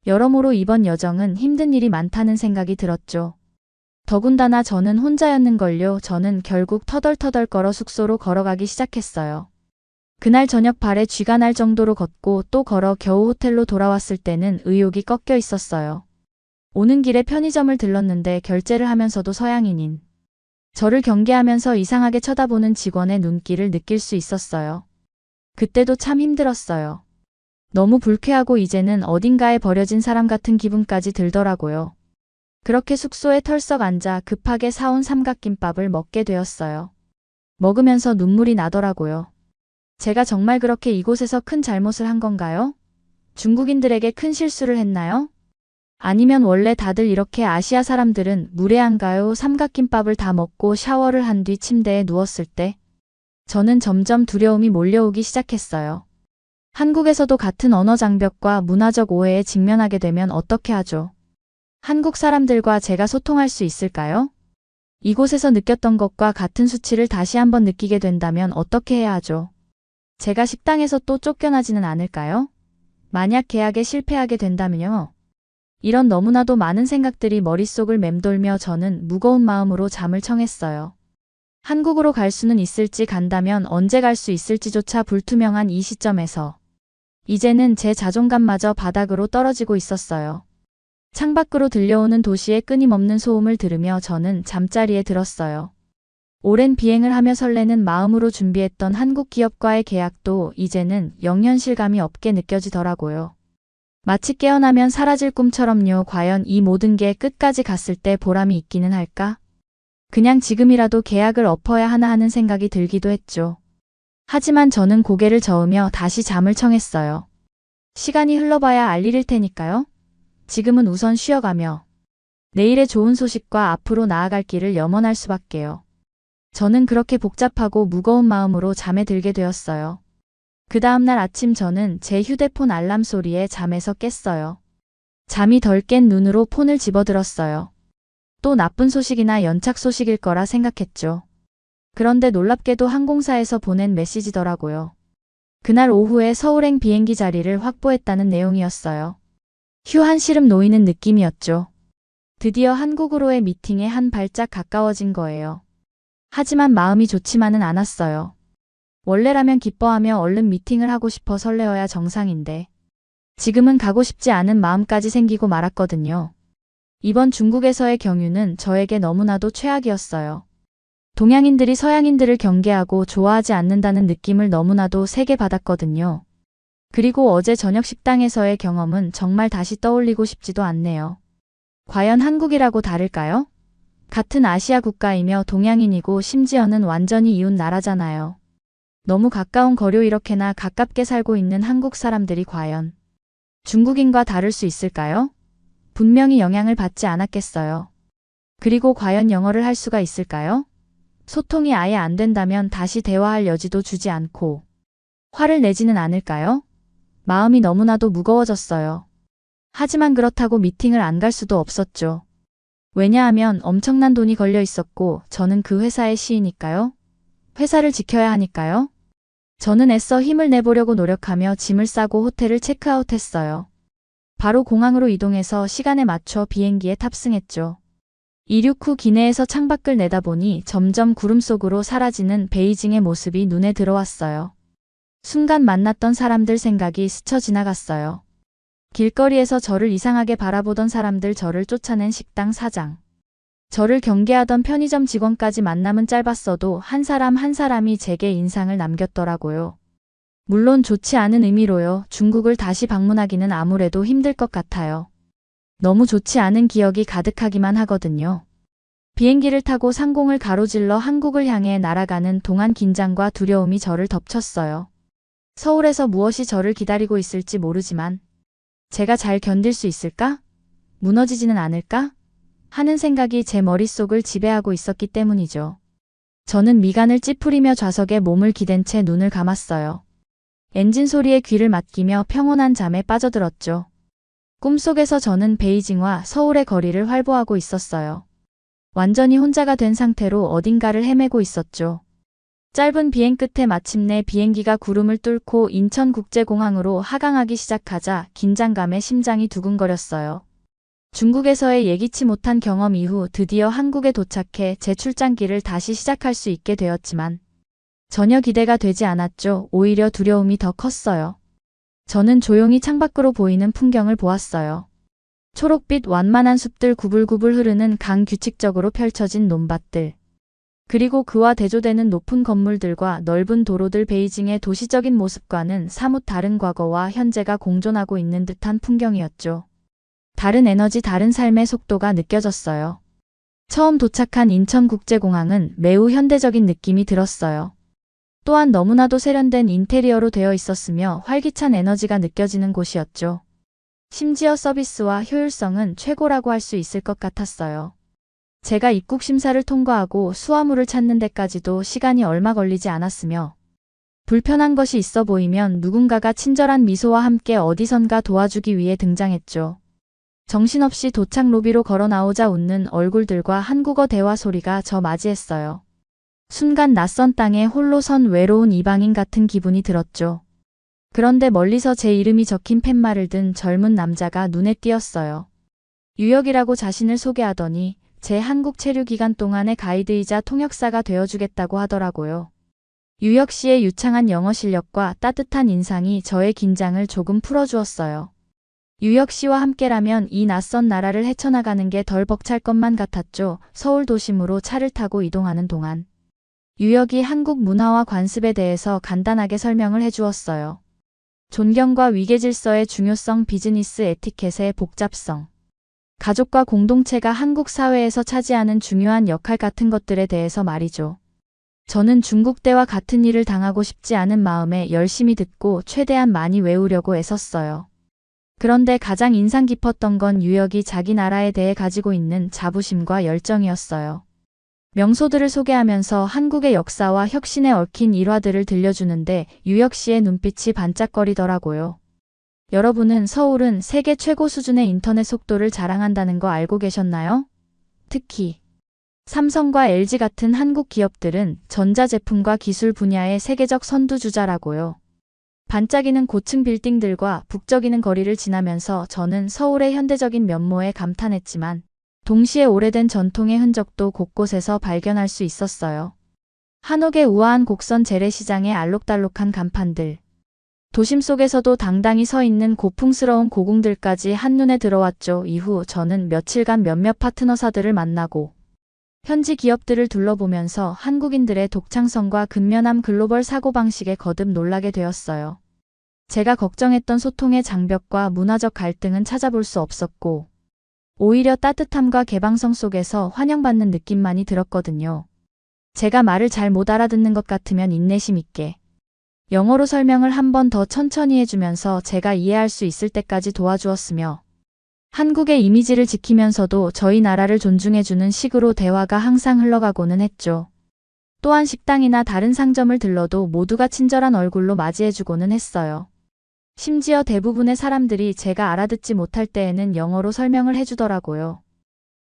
여러모로 이번 여정은 힘든 일이 많다는 생각이 들었죠. 더군다나 저는 혼자였는걸요. 저는 결국 터덜터덜 걸어 숙소로 걸어가기 시작했어요. 그날 저녁 발에 쥐가 날 정도로 걷고 또 걸어 겨우 호텔로 돌아왔을 때는 의욕이 꺾여 있었어요. 오는 길에 편의점을 들렀는데 결제를 하면서도 서양인인 저를 경계하면서 이상하게 쳐다보는 직원의 눈길을 느낄 수 있었어요. 그때도 참 힘들었어요. 너무 불쾌하고 이제는 어딘가에 버려진 사람 같은 기분까지 들더라고요. 그렇게 숙소에 털썩 앉아 급하게 사온 삼각김밥을 먹게 되었어요. 먹으면서 눈물이 나더라고요. 제가 정말 그렇게 이곳에서 큰 잘못을 한 건가요? 중국인들에게 큰 실수를 했나요? 아니면 원래 다들 이렇게 아시아 사람들은 무례한가요? 삼각김밥을 다 먹고 샤워를 한 뒤 침대에 누웠을 때 저는 점점 두려움이 몰려오기 시작했어요. 한국에서도 같은 언어 장벽과 문화적 오해에 직면하게 되면 어떻게 하죠? 한국 사람들과 제가 소통할 수 있을까요? 이곳에서 느꼈던 것과 같은 수치를 다시 한번 느끼게 된다면 어떻게 해야 하죠? 제가 식당에서 또 쫓겨나지는 않을까요? 만약 계약에 실패하게 된다면요? 이런 너무나도 많은 생각들이 머릿속을 맴돌며 저는 무거운 마음으로 잠을 청했어요. 한국으로 갈 수는 있을지 간다면 언제 갈 수 있을지조차 불투명한 이 시점에서 이제는 제 자존감마저 바닥으로 떨어지고 있었어요. 창밖으로 들려오는 도시의 끊임없는 소음을 들으며 저는 잠자리에 들었어요. 오랜 비행을 하며 설레는 마음으로 준비했던 한국 기업과의 계약도 이제는 영영 실감이 없게 느껴지더라고요. 마치 깨어나면 사라질 꿈처럼요. 과연 이 모든 게 끝까지 갔을 때 보람이 있기는 할까? 그냥 지금이라도 계약을 엎어야 하나 하는 생각이 들기도 했죠. 하지만 저는 고개를 저으며 다시 잠을 청했어요. 시간이 흘러봐야 알 일일 테니까요. 지금은 우선 쉬어가며 내일의 좋은 소식과 앞으로 나아갈 길을 염원할 수밖에요. 저는 그렇게 복잡하고 무거운 마음으로 잠에 들게 되었어요. 그 다음날 아침 저는 제 휴대폰 알람 소리에 잠에서 깼어요. 잠이 덜 깬 눈으로 폰을 집어들었어요. 또 나쁜 소식이나 연착 소식일 거라 생각했죠. 그런데 놀랍게도 항공사에서 보낸 메시지더라고요. 그날 오후에 서울행 비행기 자리를 확보했다는 내용이었어요. 휴 한시름 놓이는 느낌이었죠. 드디어 한국으로의 미팅에 한 발짝 가까워진 거예요. 하지만 마음이 좋지만은 않았어요. 원래라면 기뻐하며 얼른 미팅을 하고 싶어 설레어야 정상인데 지금은 가고 싶지 않은 마음까지 생기고 말았거든요. 이번 중국에서의 경유는 저에게 너무나도 최악이었어요. 동양인들이 서양인들을 경계하고 좋아하지 않는다는 느낌을 너무나도 세게 받았거든요. 그리고 어제 저녁 식당에서의 경험은 정말 다시 떠올리고 싶지도 않네요. 과연 한국이라고 다를까요? 같은 아시아 국가이며 동양인이고 심지어는 완전히 이웃 나라잖아요. 너무 가까운 거리로 이렇게나 가깝게 살고 있는 한국 사람들이 과연 중국인과 다를 수 있을까요? 분명히 영향을 받지 않았겠어요. 그리고 과연 영어를 할 수가 있을까요? 소통이 아예 안 된다면 다시 대화할 여지도 주지 않고 화를 내지는 않을까요? 마음이 너무나도 무거워졌어요. 하지만 그렇다고 미팅을 안 갈 수도 없었죠. 왜냐하면 엄청난 돈이 걸려 있었고 저는 그 회사의 시이니까요. 회사를 지켜야 하니까요. 저는 애써 힘을 내보려고 노력하며 짐을 싸고 호텔을 체크아웃했어요. 바로 공항으로 이동해서 시간에 맞춰 비행기에 탑승했죠. 이륙 후 기내에서 창밖을 내다보니 점점 구름 속으로 사라지는 베이징의 모습이 눈에 들어왔어요. 순간 만났던 사람들 생각이 스쳐 지나갔어요. 길거리에서 저를 이상하게 바라보던 사람들, 저를 쫓아낸 식당 사장, 저를 경계하던 편의점 직원까지 만남은 짧았어도 한 사람 한 사람이 제게 인상을 남겼더라고요. 물론 좋지 않은 의미로요. 중국을 다시 방문하기는 아무래도 힘들 것 같아요. 너무 좋지 않은 기억이 가득하기만 하거든요. 비행기를 타고 상공을 가로질러 한국을 향해 날아가는 동안 긴장과 두려움이 저를 덮쳤어요. 서울에서 무엇이 저를 기다리고 있을지 모르지만 제가 잘 견딜 수 있을까? 무너지지는 않을까? 하는 생각이 제 머릿속을 지배하고 있었기 때문이죠. 저는 미간을 찌푸리며 좌석에 몸을 기댄 채 눈을 감았어요. 엔진 소리에 귀를 맡기며 평온한 잠에 빠져들었죠. 꿈속에서 저는 베이징과 서울의 거리를 활보하고 있었어요. 완전히 혼자가 된 상태로 어딘가를 헤매고 있었죠. 짧은 비행 끝에 마침내 비행기가 구름을 뚫고 인천국제공항으로 하강하기 시작하자 긴장감에 심장이 두근거렸어요. 중국에서의 예기치 못한 경험 이후 드디어 한국에 도착해 제 출장길을 다시 시작할 수 있게 되었지만 전혀 기대가 되지 않았죠. 오히려 두려움이 더 컸어요. 저는 조용히 창밖으로 보이는 풍경을 보았어요. 초록빛 완만한 숲들, 구불구불 흐르는 강, 규칙적으로 펼쳐진 논밭들, 그리고 그와 대조되는 높은 건물들과 넓은 도로들. 베이징의 도시적인 모습과는 사뭇 다른 과거와 현재가 공존하고 있는 듯한 풍경이었죠. 다른 에너지, 다른 삶의 속도가 느껴졌어요. 처음 도착한 인천국제공항은 매우 현대적인 느낌이 들었어요. 또한 너무나도 세련된 인테리어로 되어 있었으며 활기찬 에너지가 느껴지는 곳이었죠. 심지어 서비스와 효율성은 최고라고 할 수 있을 것 같았어요. 제가 입국 심사를 통과하고 수화물을 찾는 데까지도 시간이 얼마 걸리지 않았으며 불편한 것이 있어 보이면 누군가가 친절한 미소와 함께 어디선가 도와주기 위해 등장했죠. 정신없이 도착 로비로 걸어 나오자 웃는 얼굴들과 한국어 대화 소리가 저 맞이했어요. 순간 낯선 땅에 홀로 선 외로운 이방인 같은 기분이 들었죠. 그런데 멀리서 제 이름이 적힌 팻말을 든 젊은 남자가 눈에 띄었어요. 유혁이라고 자신을 소개하더니 제 한국 체류 기간 동안의 가이드이자 통역사가 되어주겠다고 하더라고요. 유혁 씨의 유창한 영어 실력과 따뜻한 인상이 저의 긴장을 조금 풀어주었어요. 유혁 씨와 함께라면 이 낯선 나라를 헤쳐나가는 게 덜 벅찰 것만 같았죠. 서울 도심으로 차를 타고 이동하는 동안 유혁이 한국 문화와 관습에 대해서 간단하게 설명을 해주었어요. 존경과 위계질서의 중요성, 비즈니스 에티켓의 복잡성, 가족과 공동체가 한국 사회에서 차지하는 중요한 역할 같은 것들에 대해서 말이죠. 저는 중국 때와 같은 일을 당하고 싶지 않은 마음에 열심히 듣고 최대한 많이 외우려고 애썼어요. 그런데 가장 인상 깊었던 건 유역이 자기 나라에 대해 가지고 있는 자부심과 열정이었어요. 명소들을 소개하면서 한국의 역사와 혁신에 얽힌 일화들을 들려주는데 유역 씨의 눈빛이 반짝거리더라고요. 여러분은 서울은 세계 최고 수준의 인터넷 속도를 자랑한다는 거 알고 계셨나요? 특히 삼성과 LG 같은 한국 기업들은 전자제품과 기술 분야의 세계적 선두주자라고요. 반짝이는 고층 빌딩들과 북적이는 거리를 지나면서 저는 서울의 현대적인 면모에 감탄했지만 동시에 오래된 전통의 흔적도 곳곳에서 발견할 수 있었어요. 한옥의 우아한 곡선 재래시장의 알록달록한 간판들, 도심 속에서도 당당히 서 있는 고풍스러운 고궁들까지 한눈에 들어왔죠. 이후 저는 며칠간 몇몇 파트너사들을 만나고 현지 기업들을 둘러보면서 한국인들의 독창성과 근면함 글로벌 사고방식에 거듭 놀라게 되었어요. 제가 걱정했던 소통의 장벽과 문화적 갈등은 찾아볼 수 없었고 오히려 따뜻함과 개방성 속에서 환영받는 느낌만이 들었거든요. 제가 말을 잘 못 알아듣는 것 같으면 인내심 있게 영어로 설명을 한 번 더 천천히 해주면서 제가 이해할 수 있을 때까지 도와주었으며 한국의 이미지를 지키면서도 저희 나라를 존중해주는 식으로 대화가 항상 흘러가고는 했죠. 또한 식당이나 다른 상점을 들러도 모두가 친절한 얼굴로 맞이해주고는 했어요. 심지어 대부분의 사람들이 제가 알아듣지 못할 때에는 영어로 설명을 해주더라고요.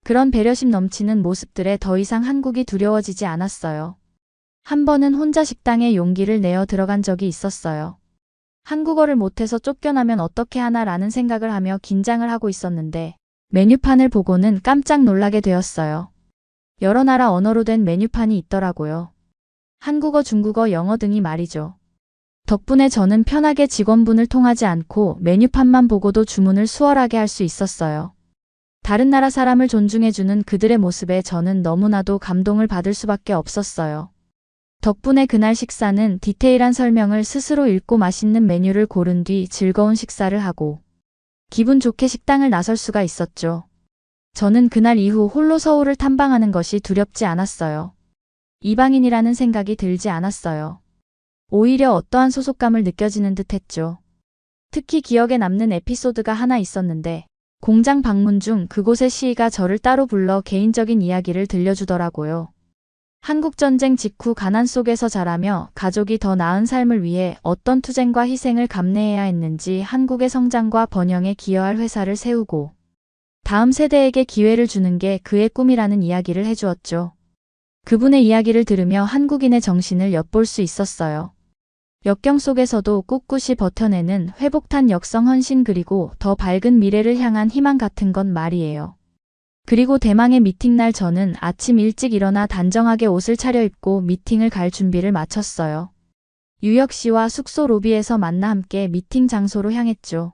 그런 배려심 넘치는 모습들에 더 이상 한국이 두려워지지 않았어요. 한 번은 혼자 식당에 용기를 내어 들어간 적이 있었어요. 한국어를 못해서 쫓겨나면 어떻게 하나라는 생각을 하며 긴장을 하고 있었는데 메뉴판을 보고는 깜짝 놀라게 되었어요. 여러 나라 언어로 된 메뉴판이 있더라고요. 한국어, 중국어, 영어 등이 말이죠. 덕분에 저는 편하게 직원분을 통하지 않고 메뉴판만 보고도 주문을 수월하게 할 수 있었어요. 다른 나라 사람을 존중해주는 그들의 모습에 저는 너무나도 감동을 받을 수밖에 없었어요. 덕분에 그날 식사는 디테일한 설명을 스스로 읽고 맛있는 메뉴를 고른 뒤 즐거운 식사를 하고 기분 좋게 식당을 나설 수가 있었죠. 저는 그날 이후 홀로 서울을 탐방하는 것이 두렵지 않았어요. 이방인이라는 생각이 들지 않았어요. 오히려 어떠한 소속감을 느껴지는 듯 했죠. 특히 기억에 남는 에피소드가 하나 있었는데 공장 방문 중 그곳의 시의가 저를 따로 불러 개인적인 이야기를 들려주더라고요. 한국전쟁 직후 가난 속에서 자라며 가족이 더 나은 삶을 위해 어떤 투쟁과 희생을 감내해야 했는지 한국의 성장과 번영에 기여할 회사를 세우고 다음 세대에게 기회를 주는 게 그의 꿈이라는 이야기를 해주었죠. 그분의 이야기를 들으며 한국인의 정신을 엿볼 수 있었어요. 역경 속에서도 꿋꿋이 버텨내는 회복탄 역성 헌신 그리고 더 밝은 미래를 향한 희망 같은 건 말이에요. 그리고 대망의 미팅날 저는 아침 일찍 일어나 단정하게 옷을 차려입고 미팅을 갈 준비를 마쳤어요. 유역 씨와 숙소 로비에서 만나 함께 미팅 장소로 향했죠.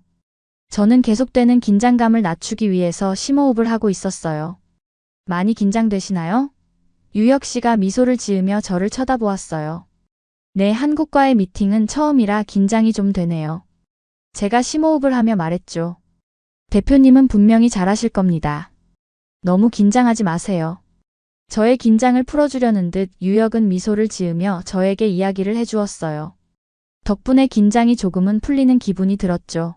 저는 계속되는 긴장감을 낮추기 위해서 심호흡을 하고 있었어요. 많이 긴장되시나요? 유역 씨가 미소를 지으며 저를 쳐다보았어요. 네, 한국과의 미팅은 처음이라 긴장이 좀 되네요. 제가 심호흡을 하며 말했죠. 대표님은 분명히 잘하실 겁니다. 너무 긴장하지 마세요. 저의 긴장을 풀어주려는 듯 유역은 미소를 지으며 저에게 이야기를 해주었어요. 덕분에 긴장이 조금은 풀리는 기분이 들었죠.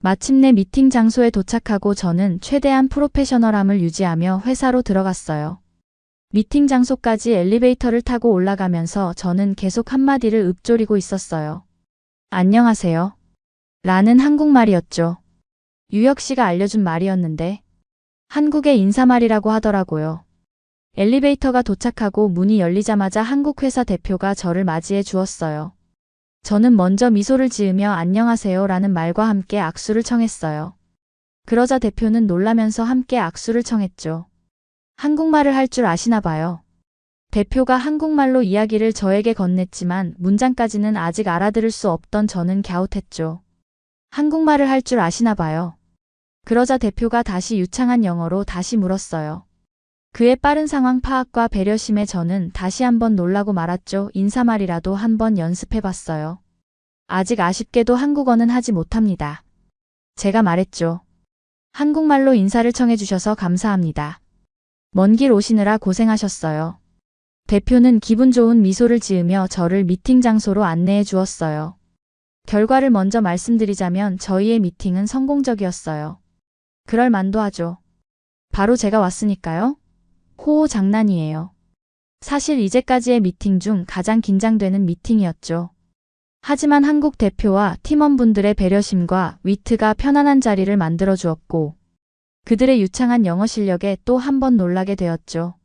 마침내 미팅 장소에 도착하고 저는 최대한 프로페셔널함을 유지하며 회사로 들어갔어요. 미팅 장소까지 엘리베이터를 타고 올라가면서 저는 계속 한마디를 읊조리고 있었어요. 안녕하세요. 라는 한국말이었죠. 유역 씨가 알려준 말이었는데 한국의 인사말이라고 하더라고요. 엘리베이터가 도착하고 문이 열리자마자 한국 회사 대표가 저를 맞이해 주었어요. 저는 먼저 미소를 지으며 안녕하세요 라는 말과 함께 악수를 청했어요. 그러자 대표는 놀라면서 함께 악수를 청했죠. 한국말을 할 줄 아시나 봐요. 대표가 한국말로 이야기를 저에게 건넸지만 문장까지는 아직 알아들을 수 없던 저는 갸웃했죠. 한국말을 할 줄 아시나 봐요. 그러자 대표가 다시 유창한 영어로 다시 물었어요. 그의 빠른 상황 파악과 배려심에 저는 다시 한번 놀라고 말았죠. 인사말이라도 한번 연습해봤어요. 아직 아쉽게도 한국어는 하지 못합니다. 제가 말했죠. 한국말로 인사를 청해주셔서 감사합니다. 먼 길 오시느라 고생하셨어요. 대표는 기분 좋은 미소를 지으며 저를 미팅 장소로 안내해 주었어요. 결과를 먼저 말씀드리자면 저희의 미팅은 성공적이었어요. 그럴 만도 하죠. 바로 제가 왔으니까요. 호호 장난이에요. 사실 이제까지의 미팅 중 가장 긴장되는 미팅이었죠. 하지만 한국 대표와 팀원분들의 배려심과 위트가 편안한 자리를 만들어 주었고 그들의 유창한 영어 실력에 또 한 번 놀라게 되었죠.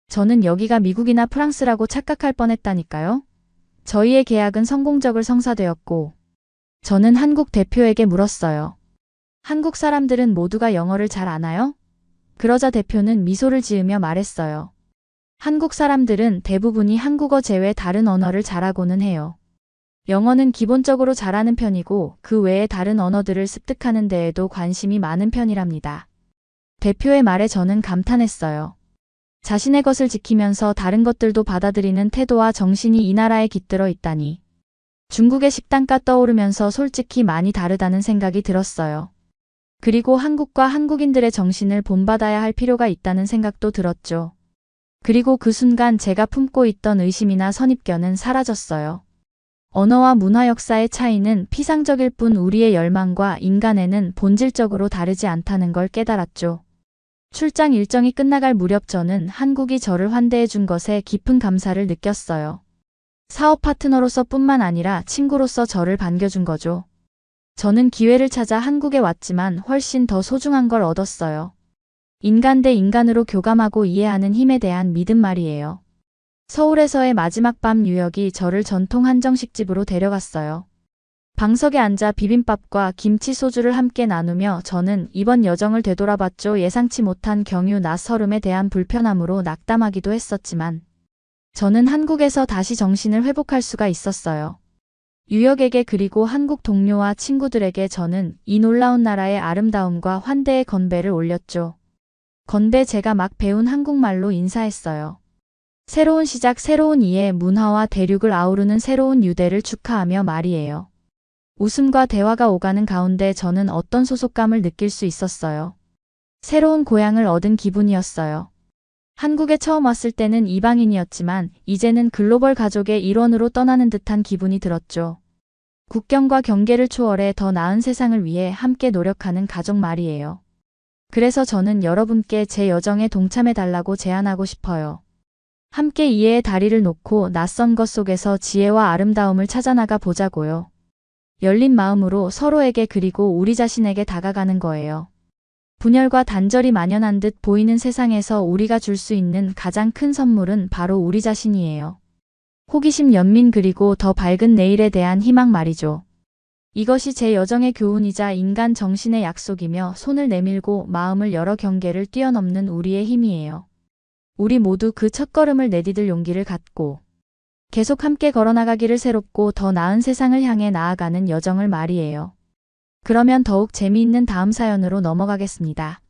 저는 여기가 미국이나 프랑스라고 착각할 뻔했다니까요. 저희의 계약은 성공적으로 성사되었고 저는 한국 대표에게 물었어요. 한국 사람들은 모두가 영어를 잘 아나요? 그러자 대표는 미소를 지으며 말했어요. 한국 사람들은 대부분이 한국어 제외 다른 언어를 잘하고는 해요. 영어는 기본적으로 잘하는 편이고 그 외에 다른 언어들을 습득하는 데에도 관심이 많은 편이랍니다. 대표의 말에 저는 감탄했어요. 자신의 것을 지키면서 다른 것들도 받아들이는 태도와 정신이 이 나라에 깃들어 있다니. 중국의 식단가 떠오르면서 솔직히 많이 다르다는 생각이 들었어요. 그리고 한국과 한국인들의 정신을 본받아야 할 필요가 있다는 생각도 들었죠. 그리고 그 순간 제가 품고 있던 의심이나 선입견은 사라졌어요. 언어와 문화 역사의 차이는 피상적일 뿐 우리의 열망과 인간에는 본질적으로 다르지 않다는 걸 깨달았죠. 출장 일정이 끝나갈 무렵 저는 한국이 저를 환대해 준 것에 깊은 감사를 느꼈어요. 사업 파트너로서 뿐만 아니라 친구로서 저를 반겨준 거죠. 저는 기회를 찾아 한국에 왔지만 훨씬 더 소중한 걸 얻었어요. 인간 대 인간으로 교감하고 이해하는 힘에 대한 믿음 말이에요. 서울에서의 마지막 밤 뉴욕이 저를 전통 한정식집으로 데려갔어요. 방석에 앉아 비빔밥과 김치 소주를 함께 나누며 저는 이번 여정을 되돌아봤죠. 예상치 못한 경유 낯설음에 대한 불편함으로 낙담하기도 했었지만 저는 한국에서 다시 정신을 회복할 수가 있었어요. 뉴욕에게 그리고 한국 동료와 친구들에게 저는 이 놀라운 나라의 아름다움과 환대의 건배를 올렸죠. 건배 제가 막 배운 한국말로 인사했어요. 새로운 시작, 새로운 이해, 문화와 대륙을 아우르는 새로운 유대를 축하하며 말이에요. 웃음과 대화가 오가는 가운데 저는 어떤 소속감을 느낄 수 있었어요. 새로운 고향을 얻은 기분이었어요. 한국에 처음 왔을 때는 이방인이었지만 이제는 글로벌 가족의 일원으로 떠나는 듯한 기분이 들었죠. 국경과 경계를 초월해 더 나은 세상을 위해 함께 노력하는 가족 말이에요. 그래서 저는 여러분께 제 여정에 동참해 달라고 제안하고 싶어요. 함께 이해의 다리를 놓고 낯선 것 속에서 지혜와 아름다움을 찾아나가 보자고요. 열린 마음으로 서로에게 그리고 우리 자신에게 다가가는 거예요. 분열과 단절이 만연한 듯 보이는 세상에서 우리가 줄 수 있는 가장 큰 선물은 바로 우리 자신이에요. 호기심, 연민 그리고 더 밝은 내일에 대한 희망 말이죠. 이것이 제 여정의 교훈이자 인간 정신의 약속이며 손을 내밀고 마음을 열어 경계를 뛰어넘는 우리의 힘이에요. 우리 모두 그 첫걸음을 내디딜 용기를 갖고 계속 함께 걸어나가기를 새롭고 더 나은 세상을 향해 나아가는 여정을 말이에요. 그러면 더욱 재미있는 다음 사연으로 넘어가겠습니다.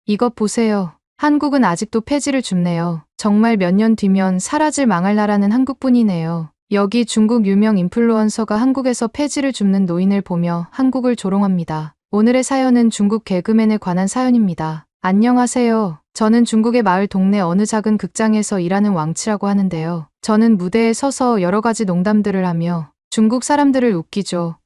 이것 보세요. 한국은 아직도 폐지를 줍네요. 정말 몇 년 뒤면 사라질 망할 나라는 한국뿐이네요. 여기 중국 유명 인플루언서가 한국에서 폐지를 줍는 노인을 보며 한국을 조롱합니다. 오늘의 사연은 중국 개그맨에 관한 사연입니다. 안녕하세요. 저는 중국의 마을 동네 어느 작은 극장에서 일하는 왕치라고 하는데요. 저는 무대에 서서 여러 가지 농담들을 하며 중국 사람들을 웃기죠.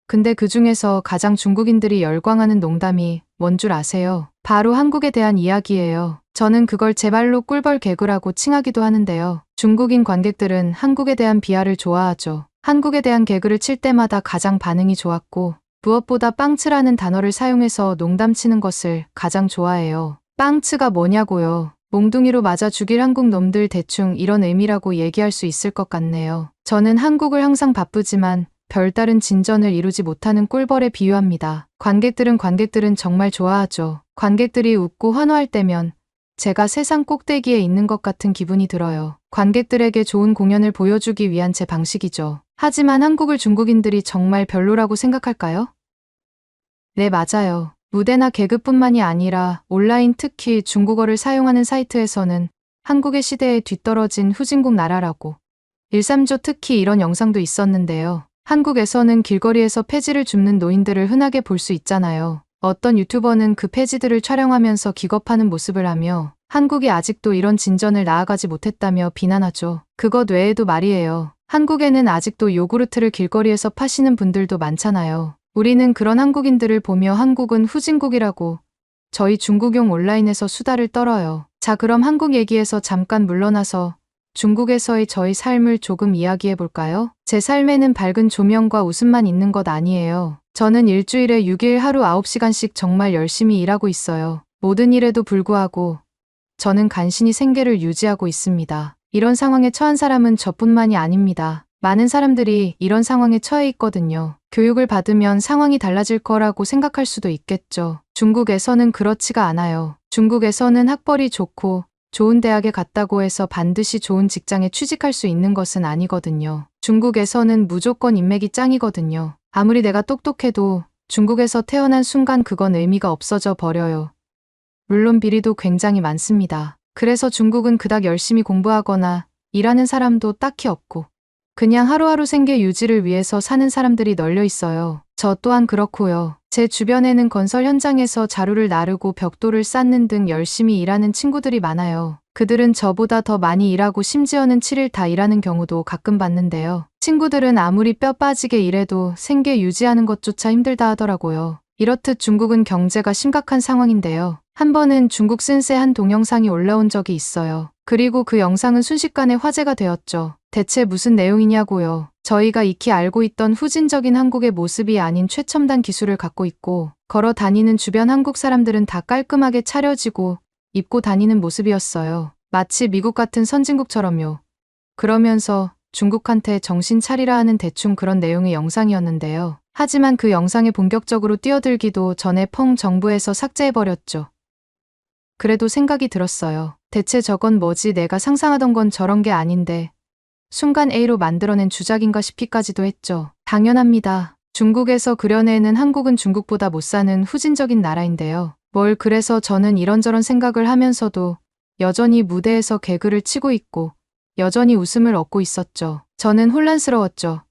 근데 그 중에서 가장 중국인들이 열광하는 농담이 뭔 줄 아세요? 바로 한국에 대한 이야기예요. 저는 그걸 제 말로 꿀벌 개그라고 칭하기도 하는데요. 중국인 관객들은 한국에 대한 비하를 좋아하죠. 한국에 대한 개그를 칠 때마다 가장 반응이 좋았고 무엇보다 빵츠라는 단어를 사용해서 농담치는 것을 가장 좋아해요. 빵츠가 뭐냐고요? 몽둥이로 맞아 죽일 한국 놈들 대충 이런 의미라고 얘기할 수 있을 것 같네요. 저는 한국을 항상 바쁘지만 별다른 진전을 이루지 못하는 꿀벌에 비유합니다. 관객들은 정말 좋아하죠. 관객들이 웃고 환호할 때면 제가 세상 꼭대기에 있는 것 같은 기분이 들어요. 관객들에게 좋은 공연을 보여주기 위한 제 방식이죠. 하지만 한국을 중국인들이 정말 별로라고 생각할까요? 네, 맞아요. 무대나 개그뿐만이 아니라 온라인 특히 중국어를 사용하는 사이트에서는 한국의 시대에 뒤떨어진 후진국 나라라고 일삼조 특히 이런 영상도 있었는데요. 한국에서는 길거리에서 폐지를 줍는 노인들을 흔하게 볼 수 있잖아요. 어떤 유튜버는 그 폐지들을 촬영하면서 기겁하는 모습을 하며 한국이 아직도 이런 진전을 나아가지 못했다며 비난하죠. 그것 외에도 말이에요. 한국에는 아직도 요구르트를 길거리에서 파시는 분들도 많잖아요. 우리는 그런 한국인들을 보며 한국은 후진국이라고 저희 중국용 온라인에서 수다를 떨어요. 자, 그럼 한국 얘기에서 잠깐 물러나서 중국에서의 저희 삶을 조금 이야기해 볼까요? 제 삶에는 밝은 조명과 웃음만 있는 것 아니에요. 저는 일주일에 6일 하루 9시간씩 정말 열심히 일하고 있어요. 모든 일에도 불구하고 저는 간신히 생계를 유지하고 있습니다. 이런 상황에 처한 사람은 저뿐만이 아닙니다. 많은 사람들이 이런 상황에 처해 있거든요. 교육을 받으면 상황이 달라질 거라고 생각할 수도 있겠죠. 중국에서는 그렇지가 않아요. 중국에서는 학벌이 좋고 좋은 대학에 갔다고 해서 반드시 좋은 직장에 취직할 수 있는 것은 아니거든요. 중국에서는 무조건 인맥이 짱이거든요. 아무리 내가 똑똑해도 중국에서 태어난 순간 그건 의미가 없어져 버려요. 물론 비리도 굉장히 많습니다. 그래서 중국은 그닥 열심히 공부하거나 일하는 사람도 딱히 없고 그냥 하루하루 생계 유지를 위해서 사는 사람들이 널려 있어요. 저 또한 그렇고요. 제 주변에는 건설 현장에서 자루를 나르고 벽돌을 쌓는 등 열심히 일하는 친구들이 많아요. 그들은 저보다 더 많이 일하고 심지어는 7일 다 일하는 경우도 가끔 봤는데요. 친구들은 아무리 뼈 빠지게 일해도 생계 유지하는 것조차 힘들다 하더라고요. 이렇듯 중국은 경제가 심각한 상황인데요. 한 번은 중국 센세 한 동영상이 올라온 적이 있어요. 그리고 그 영상은 순식간에 화제가 되었죠. 대체 무슨 내용이냐고요. 저희가 익히 알고 있던 후진적인 한국의 모습이 아닌 최첨단 기술을 갖고 있고 걸어 다니는 주변 한국 사람들은 다 깔끔하게 차려지고 입고 다니는 모습이었어요. 마치 미국 같은 선진국처럼요. 그러면서 중국한테 정신 차리라 하는 대충 그런 내용의 영상이었는데요. 하지만 그 영상에 본격적으로 뛰어들기도 전에 펑 정부에서 삭제해버렸죠. 그래도 생각이 들었어요. 대체 저건 뭐지? 내가 상상하던 건 저런 게 아닌데 순간 A로 만들어낸 주작인가 싶기까지도 했죠. 당연합니다. 중국에서 그려내는 한국은 중국보다 못 사는 후진적인 나라인데요. 뭘 그래서 저는 이런저런 생각을 하면서도 여전히 무대에서 개그를 치고 있고 여전히 웃음을 얻고 있었죠. 저는 혼란스러웠죠.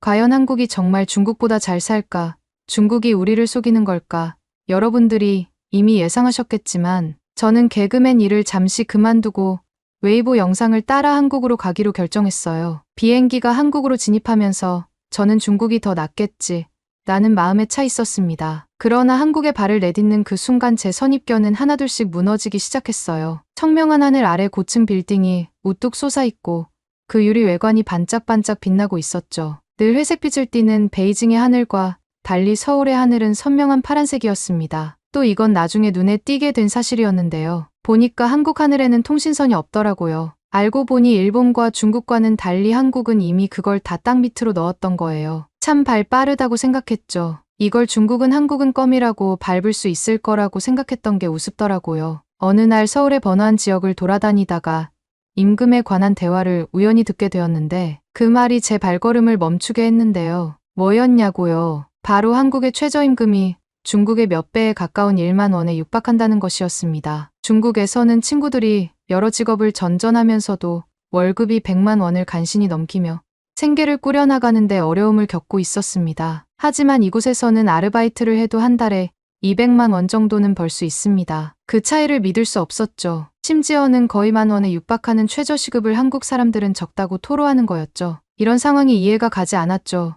과연 한국이 정말 중국보다 잘 살까? 중국이 우리를 속이는 걸까? 여러분들이 이미 예상하셨겠지만 저는 개그맨 일을 잠시 그만두고 웨이보 영상을 따라 한국으로 가기로 결정했어요. 비행기가 한국으로 진입하면서 저는 중국이 더 낫겠지 라는 마음에 차 있었습니다. 그러나 한국에 발을 내딛는 그 순간 제 선입견은 하나둘씩 무너지기 시작했어요. 청명한 하늘 아래 고층 빌딩이 우뚝 솟아있고 그 유리 외관이 반짝반짝 빛나고 있었죠. 늘 회색빛을 띠는 베이징의 하늘과 달리 서울의 하늘은 선명한 파란색이었습니다. 또 이건 나중에 눈에 띄게 된 사실이었는데요. 보니까 한국 하늘에는 통신선이 없더라고요. 알고 보니 일본과 중국과는 달리 한국은 이미 그걸 다 땅 밑으로 넣었던 거예요. 참 발 빠르다고 생각했죠. 이걸 중국은 한국은 껌이라고 밟을 수 있을 거라고 생각했던 게 우습더라고요. 어느 날 서울의 번화한 지역을 돌아다니다가 임금에 관한 대화를 우연히 듣게 되었는데 그 말이 제 발걸음을 멈추게 했는데요. 뭐였냐고요. 바로 한국의 최저임금이 중국의 몇 배에 가까운 1만 원에 육박한다는 것이었습니다. 중국에서는 친구들이 여러 직업을 전전하면서도 월급이 100만 원을 간신히 넘기며 생계를 꾸려나가는데 어려움을 겪고 있었습니다. 하지만 이곳에서는 아르바이트를 해도 한 달에 200만 원 정도는 벌 수 있습니다. 그 차이를 믿을 수 없었죠. 심지어는 거의 1만 원에 육박하는 최저시급을 한국 사람들은 적다고 토로하는 거였죠. 이런 상황이 이해가 가지 않았죠.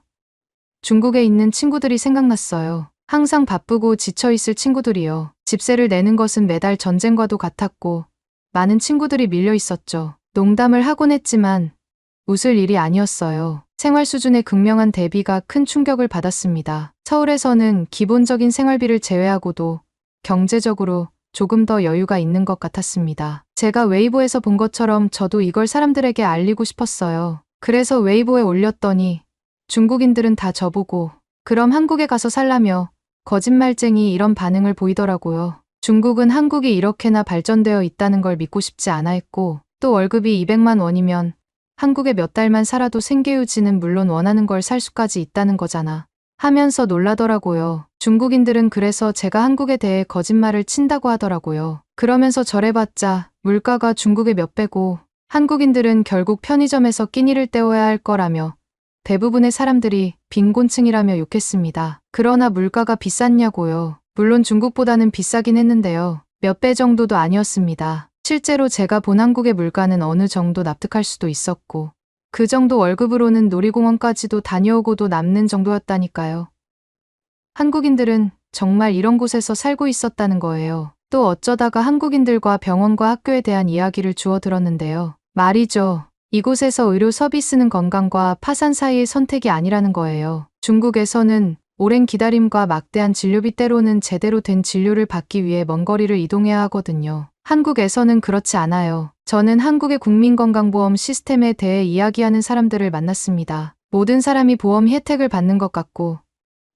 중국에 있는 친구들이 생각났어요. 항상 바쁘고 지쳐있을 친구들이요. 집세를 내는 것은 매달 전쟁과도 같았고 많은 친구들이 밀려 있었죠. 농담을 하곤 했지만 웃을 일이 아니었어요. 생활 수준의 극명한 대비가 큰 충격을 받았습니다. 서울에서는 기본적인 생활비를 제외하고도 경제적으로 조금 더 여유가 있는 것 같았습니다. 제가 웨이보에서 본 것처럼 저도 이걸 사람들에게 알리고 싶었어요. 그래서 웨이보에 올렸더니 중국인들은 다 저보고 그럼 한국에 가서 살라며 거짓말쟁이 이런 반응을 보이더라고요. 중국은 한국이 이렇게나 발전되어 있다는 걸 믿고 싶지 않아 했고 또 월급이 200만 원이면 한국에 몇 달만 살아도 생계유지는 물론 원하는 걸 살 수까지 있다는 거잖아 하면서 놀라더라고요. 중국인들은 그래서 제가 한국에 대해 거짓말을 친다고 하더라고요. 그러면서 저래봤자 물가가 중국의 몇 배고 한국인들은 결국 편의점에서 끼니를 때워야 할 거라며 대부분의 사람들이 빈곤층이라며 욕했습니다. 그러나 물가가 비쌌냐고요. 물론 중국보다는 비싸긴 했는데요. 몇 배 정도도 아니었습니다. 실제로 제가 본 한국의 물가는 어느 정도 납득할 수도 있었고 그 정도 월급으로는 놀이공원까지도 다녀오고도 남는 정도였다니까요. 한국인들은 정말 이런 곳에서 살고 있었다는 거예요. 또 어쩌다가 한국인들과 병원과 학교에 대한 이야기를 주워 들었는데요. 말이죠. 이곳에서 의료 서비스는 건강과 파산 사이의 선택이 아니라는 거예요. 중국에서는 오랜 기다림과 막대한 진료비, 때로는 제대로 된 진료를 받기 위해 먼 거리를 이동해야 하거든요. 한국에서는 그렇지 않아요. 저는 한국의 국민건강보험 시스템에 대해 이야기하는 사람들을 만났습니다. 모든 사람이 보험 혜택을 받는 것 같고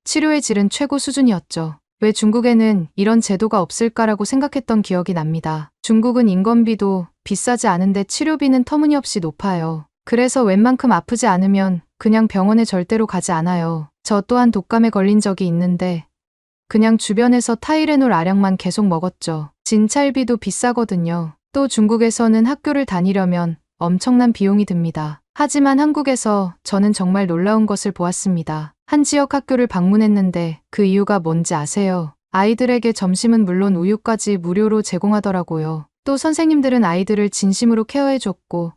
치료의 질은 최고 수준이었죠. 왜 중국에는 이런 제도가 없을까라고 생각했던 기억이 납니다. 중국은 인건비도 비싸지 않은데 치료비는 터무니없이 높아요. 그래서 웬만큼 아프지 않으면 그냥 병원에 절대로 가지 않아요. 저 또한 독감에 걸린 적이 있는데 그냥 주변에서 타이레놀 아량만 계속 먹었죠. 진찰비도 비싸거든요. 또 중국에서는 학교를 다니려면 엄청난 비용이 듭니다. 하지만 한국에서 저는 정말 놀라운 것을 보았습니다. 한 지역 학교를 방문했는데 그 이유가 뭔지 아세요? 아이들에게 점심은 물론 우유까지 무료로 제공하더라고요. 또 선생님들은 아이들을 진심으로 케어해줬고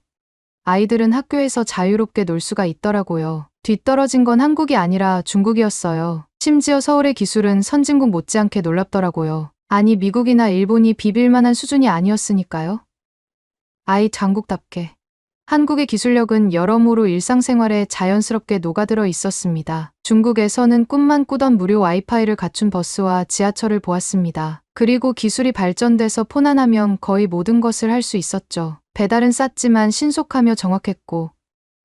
아이들은 학교에서 자유롭게 놀 수가 있더라고요. 뒤떨어진 건 한국이 아니라 중국이었어요. 심지어 서울의 기술은 선진국 못지않게 놀랍더라고요. 아니, 미국이나 일본이 비빌만한 수준이 아니었으니까요. 아이 장국답게. 한국의 기술력은 여러모로 일상생활에 자연스럽게 녹아들어 있었습니다. 중국에서는 꿈만 꾸던 무료 와이파이를 갖춘 버스와 지하철을 보았습니다. 그리고 기술이 발전돼서 폰 하나면 거의 모든 것을 할 수 있었죠. 배달은 쌌지만 신속하며 정확했고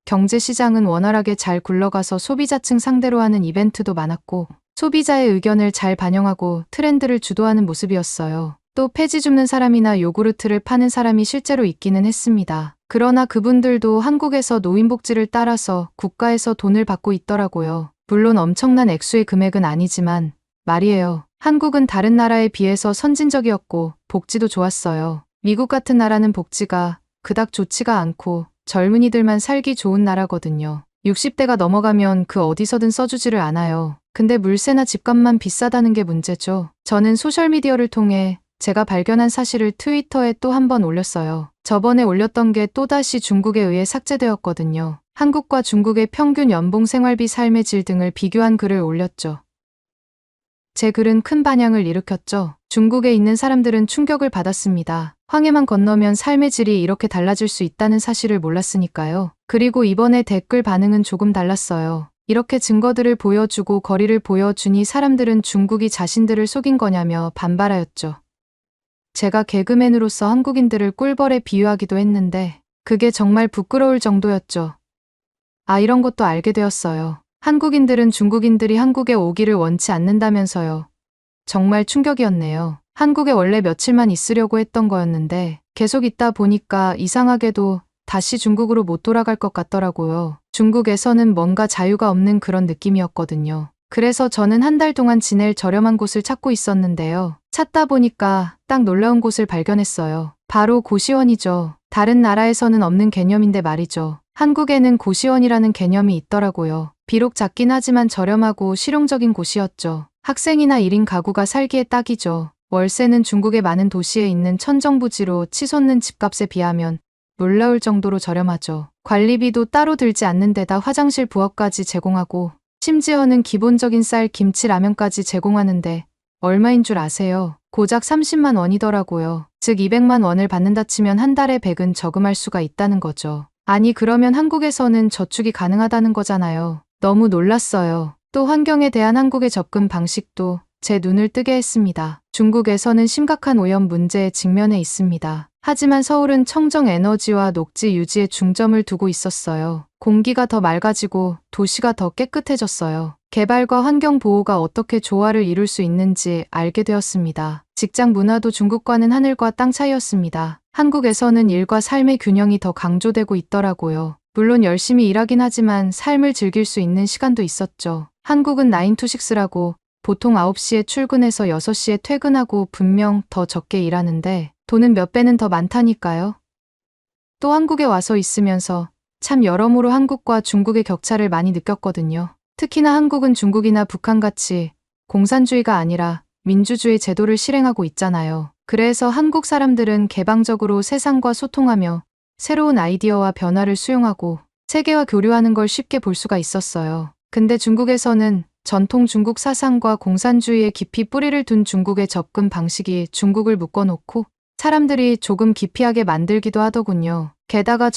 경제시장은 원활하게 잘 굴러가서 소비자층 상대로 하는 이벤트도 많았고 소비자의 의견을 잘 반영하고 트렌드를 주도하는 모습이었어요. 또 폐지 줍는 사람이나 요구르트를 파는 사람이 실제로 있기는 했습니다. 그러나 그분들도 한국에서 노인복지를 따라서 국가에서 돈을 받고 있더라고요. 물론 엄청난 액수의 금액은 아니지만 말이에요. 한국은 다른 나라에 비해서 선진적이었고 복지도 좋았어요. 미국 같은 나라는 복지가 그닥 좋지가 않고 젊은이들만 살기 좋은 나라거든요. 60대가 넘어가면 그 어디서든 써주지를 않아요. 근데 물세나 집값만 비싸다는 게 문제죠. 저는 소셜미디어를 통해 제가 발견한 사실을 트위터에 또 한 번 올렸어요. 저번에 올렸던 게 또다시 중국에 의해 삭제되었거든요. 한국과 중국의 평균 연봉, 생활비, 삶의 질 등을 비교한 글을 올렸죠. 제 글은 큰 반향을 일으켰죠. 중국에 있는 사람들은 충격을 받았습니다. 황해만 건너면 삶의 질이 이렇게 달라질 수 있다는 사실을 몰랐으니까요. 그리고 이번에 댓글 반응은 조금 달랐어요. 이렇게 증거들을 보여주고 거리를 보여주니 사람들은 중국이 자신들을 속인 거냐며 반발하였죠. 제가 개그맨으로서 한국인들을 꿀벌에 비유하기도 했는데 그게 정말 부끄러울 정도였죠. 아, 이런 것도 알게 되었어요. 한국인들은 중국인들이 한국에 오기를 원치 않는다면서요. 정말 충격이었네요. 한국에 원래 며칠만 있으려고 했던 거였는데 계속 있다 보니까 이상하게도 다시 중국으로 못 돌아갈 것 같더라고요. 중국에서는 뭔가 자유가 없는 그런 느낌이었거든요. 그래서 저는 한 달 동안 지낼 저렴한 곳을 찾고 있었는데요. 찾다 보니까 딱 놀라운 곳을 발견했어요. 바로 고시원이죠. 다른 나라에서는 없는 개념인데 말이죠. 한국에는 고시원이라는 개념이 있더라고요. 비록 작긴 하지만 저렴하고 실용적인 곳이었죠. 학생이나 1인 가구가 살기에 딱이죠. 월세는 중국의 많은 도시에 있는 천정부지로 치솟는 집값에 비하면 놀라울 정도로 저렴하죠. 관리비도 따로 들지 않는 데다 화장실 부엌까지 제공하고 심지어는 기본적인 쌀, 김치, 라면까지 제공하는데 얼마인 줄 아세요? 고작 30만 원이더라고요. 즉 200만 원을 받는다 치면 한 달에 100은 저금할 수가 있다는 거죠. 아니, 그러면 한국에서는 저축이 가능하다는 거잖아요. 너무 놀랐어요. 또 환경에 대한 한국의 접근 방식도 제 눈을 뜨게 했습니다. 중국에서는 심각한 오염 문제에 직면해 있습니다. 하지만 서울은 청정 에너지와 녹지 유지에 중점을 두고 있었어요. 공기가 더 맑아지고 도시가 더 깨끗해졌어요. 개발과 환경 보호가 어떻게 조화를 이룰 수 있는지 알게 되었습니다. 직장 문화도 중국과는 하늘과 땅 차이였습니다. 한국에서는 일과 삶의 균형이 더 강조되고 있더라고요. 물론 열심히 일하긴 하지만 삶을 즐길 수 있는 시간도 있었죠. 한국은 9to6라고 보통 9시에 출근해서 6시에 퇴근하고 분명 더 적게 일하는데 돈은 몇 배는 더 많다니까요. 또 한국에 와서 있으면서 참 여러모로 한국과 중국의 격차를 많이 느꼈거든요. 특히나 한국은 중국이나 북한같이 공산주의가 아니라 민주주의 제도를 실행하고 있잖아요. 그래서 한국 사람들은 개방적으로 세상과 소통하며 새로운 아이디어와 변화를 수용하고 세계와 교류하는 걸 쉽게 볼 수가 있었어요. 근데 중국에서는 전통 중국 사상과 공산주의에 깊이 뿌리를 둔 중국의 접근 방식이 중국을 묶어놓고 사람들이 조금 기피하게 만들기도 하더군요. 게다가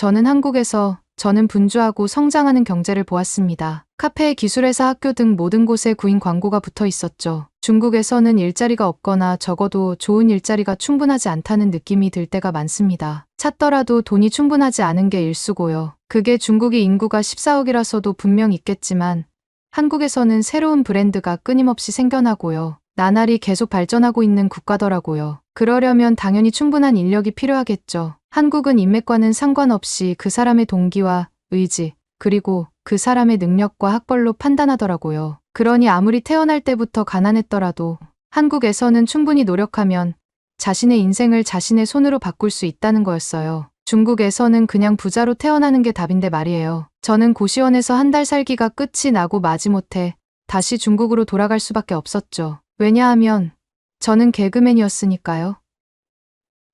저는 분주하고 성장하는 경제를 보았습니다. 카페, 기술회사, 학교 등 모든 곳에 구인 광고가 붙어 있었죠. 중국에서는 일자리가 없거나 적어도 좋은 일자리가 충분하지 않다는 느낌이 들 때가 많습니다. 찾더라도 돈이 충분하지 않은 게 일수고요. 그게 중국이 인구가 14억이라서도 분명 있겠지만 한국에서는 새로운 브랜드가 끊임없이 생겨나고요. 나날이 계속 발전하고 있는 국가더라고요. 그러려면 당연히 충분한 인력이 필요하겠죠. 한국은 인맥과는 상관없이 그 사람의 동기와 의지, 그리고 그 사람의 능력과 학벌로 판단하더라고요. 그러니 아무리 태어날 때부터 가난했더라도 한국에서는 충분히 노력하면 자신의 인생을 자신의 손으로 바꿀 수 있다는 거였어요. 중국에서는 그냥 부자로 태어나는 게 답인데 말이에요. 저는 고시원에서 한 달 살기가 끝이 나고 마지못해 다시 중국으로 돌아갈 수밖에 없었죠. 왜냐하면 저는 개그맨이었으니까요.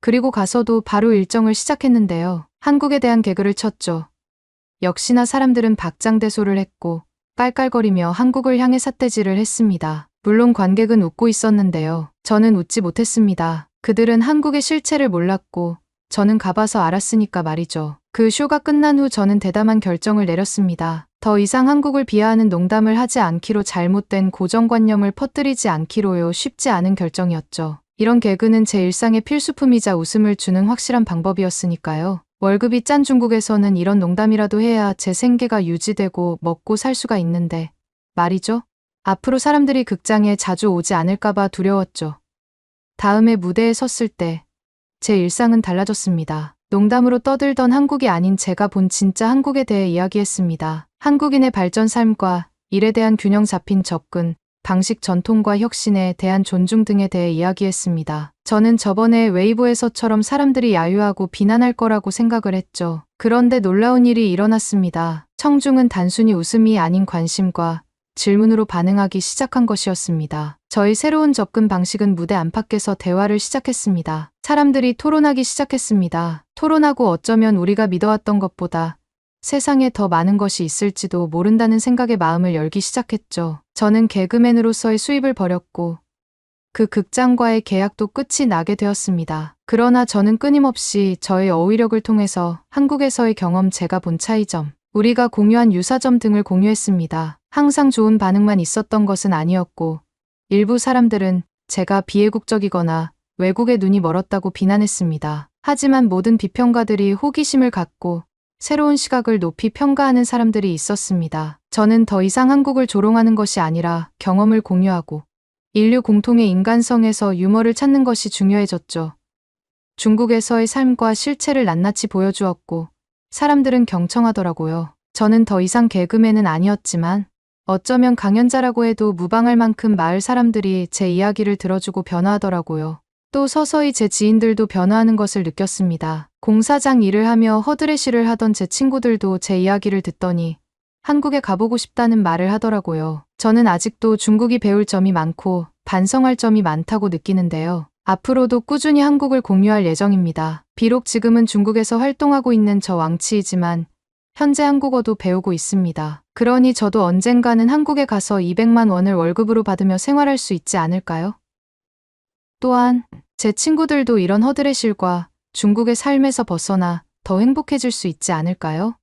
그리고 가서도 바로 일정을 시작했는데요. 한국에 대한 개그를 쳤죠. 역시나 사람들은 박장대소를 했고 깔깔거리며 한국을 향해 삿대질을 했습니다. 물론 관객은 웃고 있었는데요. 저는 웃지 못했습니다. 그들은 한국의 실체를 몰랐고 저는 가봐서 알았으니까 말이죠. 그 쇼가 끝난 후 저는 대담한 결정을 내렸습니다. 더 이상 한국을 비하하는 농담을 하지 않기로, 잘못된 고정관념을 퍼뜨리지 않기로요. 쉽지 않은 결정이었죠. 이런 개그는 제 일상의 필수품이자 웃음을 주는 확실한 방법이었으니까요. 월급이 짠 중국에서는 이런 농담이라도 해야 제 생계가 유지되고 먹고 살 수가 있는데 말이죠. 앞으로 사람들이 극장에 자주 오지 않을까봐 두려웠죠. 다음에 무대에 섰을 때 제 일상은 달라졌습니다. 농담으로 떠들던 한국이 아닌 제가 본 진짜 한국에 대해 이야기했습니다. 한국인의 발전, 삶과 일에 대한 균형 잡힌 접근, 방식, 전통과 혁신에 대한 존중 등에 대해 이야기했습니다. 저는 저번에 웨이보에서처럼 사람들이 야유하고 비난할 거라고 생각을 했죠. 그런데 놀라운 일이 일어났습니다. 청중은 단순히 웃음이 아닌 관심과 질문으로 반응하기 시작한 것이었습니다. 저희 새로운 접근 방식은 무대 안팎에서 대화를 시작했습니다. 사람들이 토론하기 시작했습니다. 토론하고 어쩌면 우리가 믿어왔던 것보다 세상에 더 많은 것이 있을지도 모른다는 생각에 마음을 열기 시작했죠. 저는 개그맨으로서의 수입을 버렸고 그 극장과의 계약도 끝이 나게 되었습니다. 그러나 저는 끊임없이 저의 어휘력을 통해서 한국에서의 경험, 제가 본 차이점, 우리가 공유한 유사점 등을 공유했습니다. 항상 좋은 반응만 있었던 것은 아니었고 일부 사람들은 제가 비애국적이거나 외국에 눈이 멀었다고 비난했습니다. 하지만 모든 비평가들이 호기심을 갖고 새로운 시각을 높이 평가하는 사람들이 있었습니다. 저는 더 이상 한국을 조롱하는 것이 아니라 경험을 공유하고 인류 공통의 인간성에서 유머를 찾는 것이 중요해졌죠. 중국에서의 삶과 실체를 낱낱이 보여주었고 사람들은 경청하더라고요. 저는 더 이상 개그맨은 아니었지만 어쩌면 강연자라고 해도 무방할 만큼 마을 사람들이 제 이야기를 들어주고 변화하더라고요. 또 서서히 제 지인들도 변화하는 것을 느꼈습니다. 공사장 일을 하며 허드레쉬를 하던 제 친구들도 제 이야기를 듣더니 한국에 가보고 싶다는 말을 하더라고요. 저는 아직도 중국이 배울 점이 많고 반성할 점이 많다고 느끼는데요. 앞으로도 꾸준히 한국을 공유할 예정입니다. 비록 지금은 중국에서 활동하고 있는 저 왕치이지만 현재 한국어도 배우고 있습니다. 그러니 저도 언젠가는 한국에 가서 200만 원을 월급으로 받으며 생활할 수 있지 않을까요? 또한 제 친구들도 이런 허드렛일과 중국의 삶에서 벗어나 더 행복해질 수 있지 않을까요?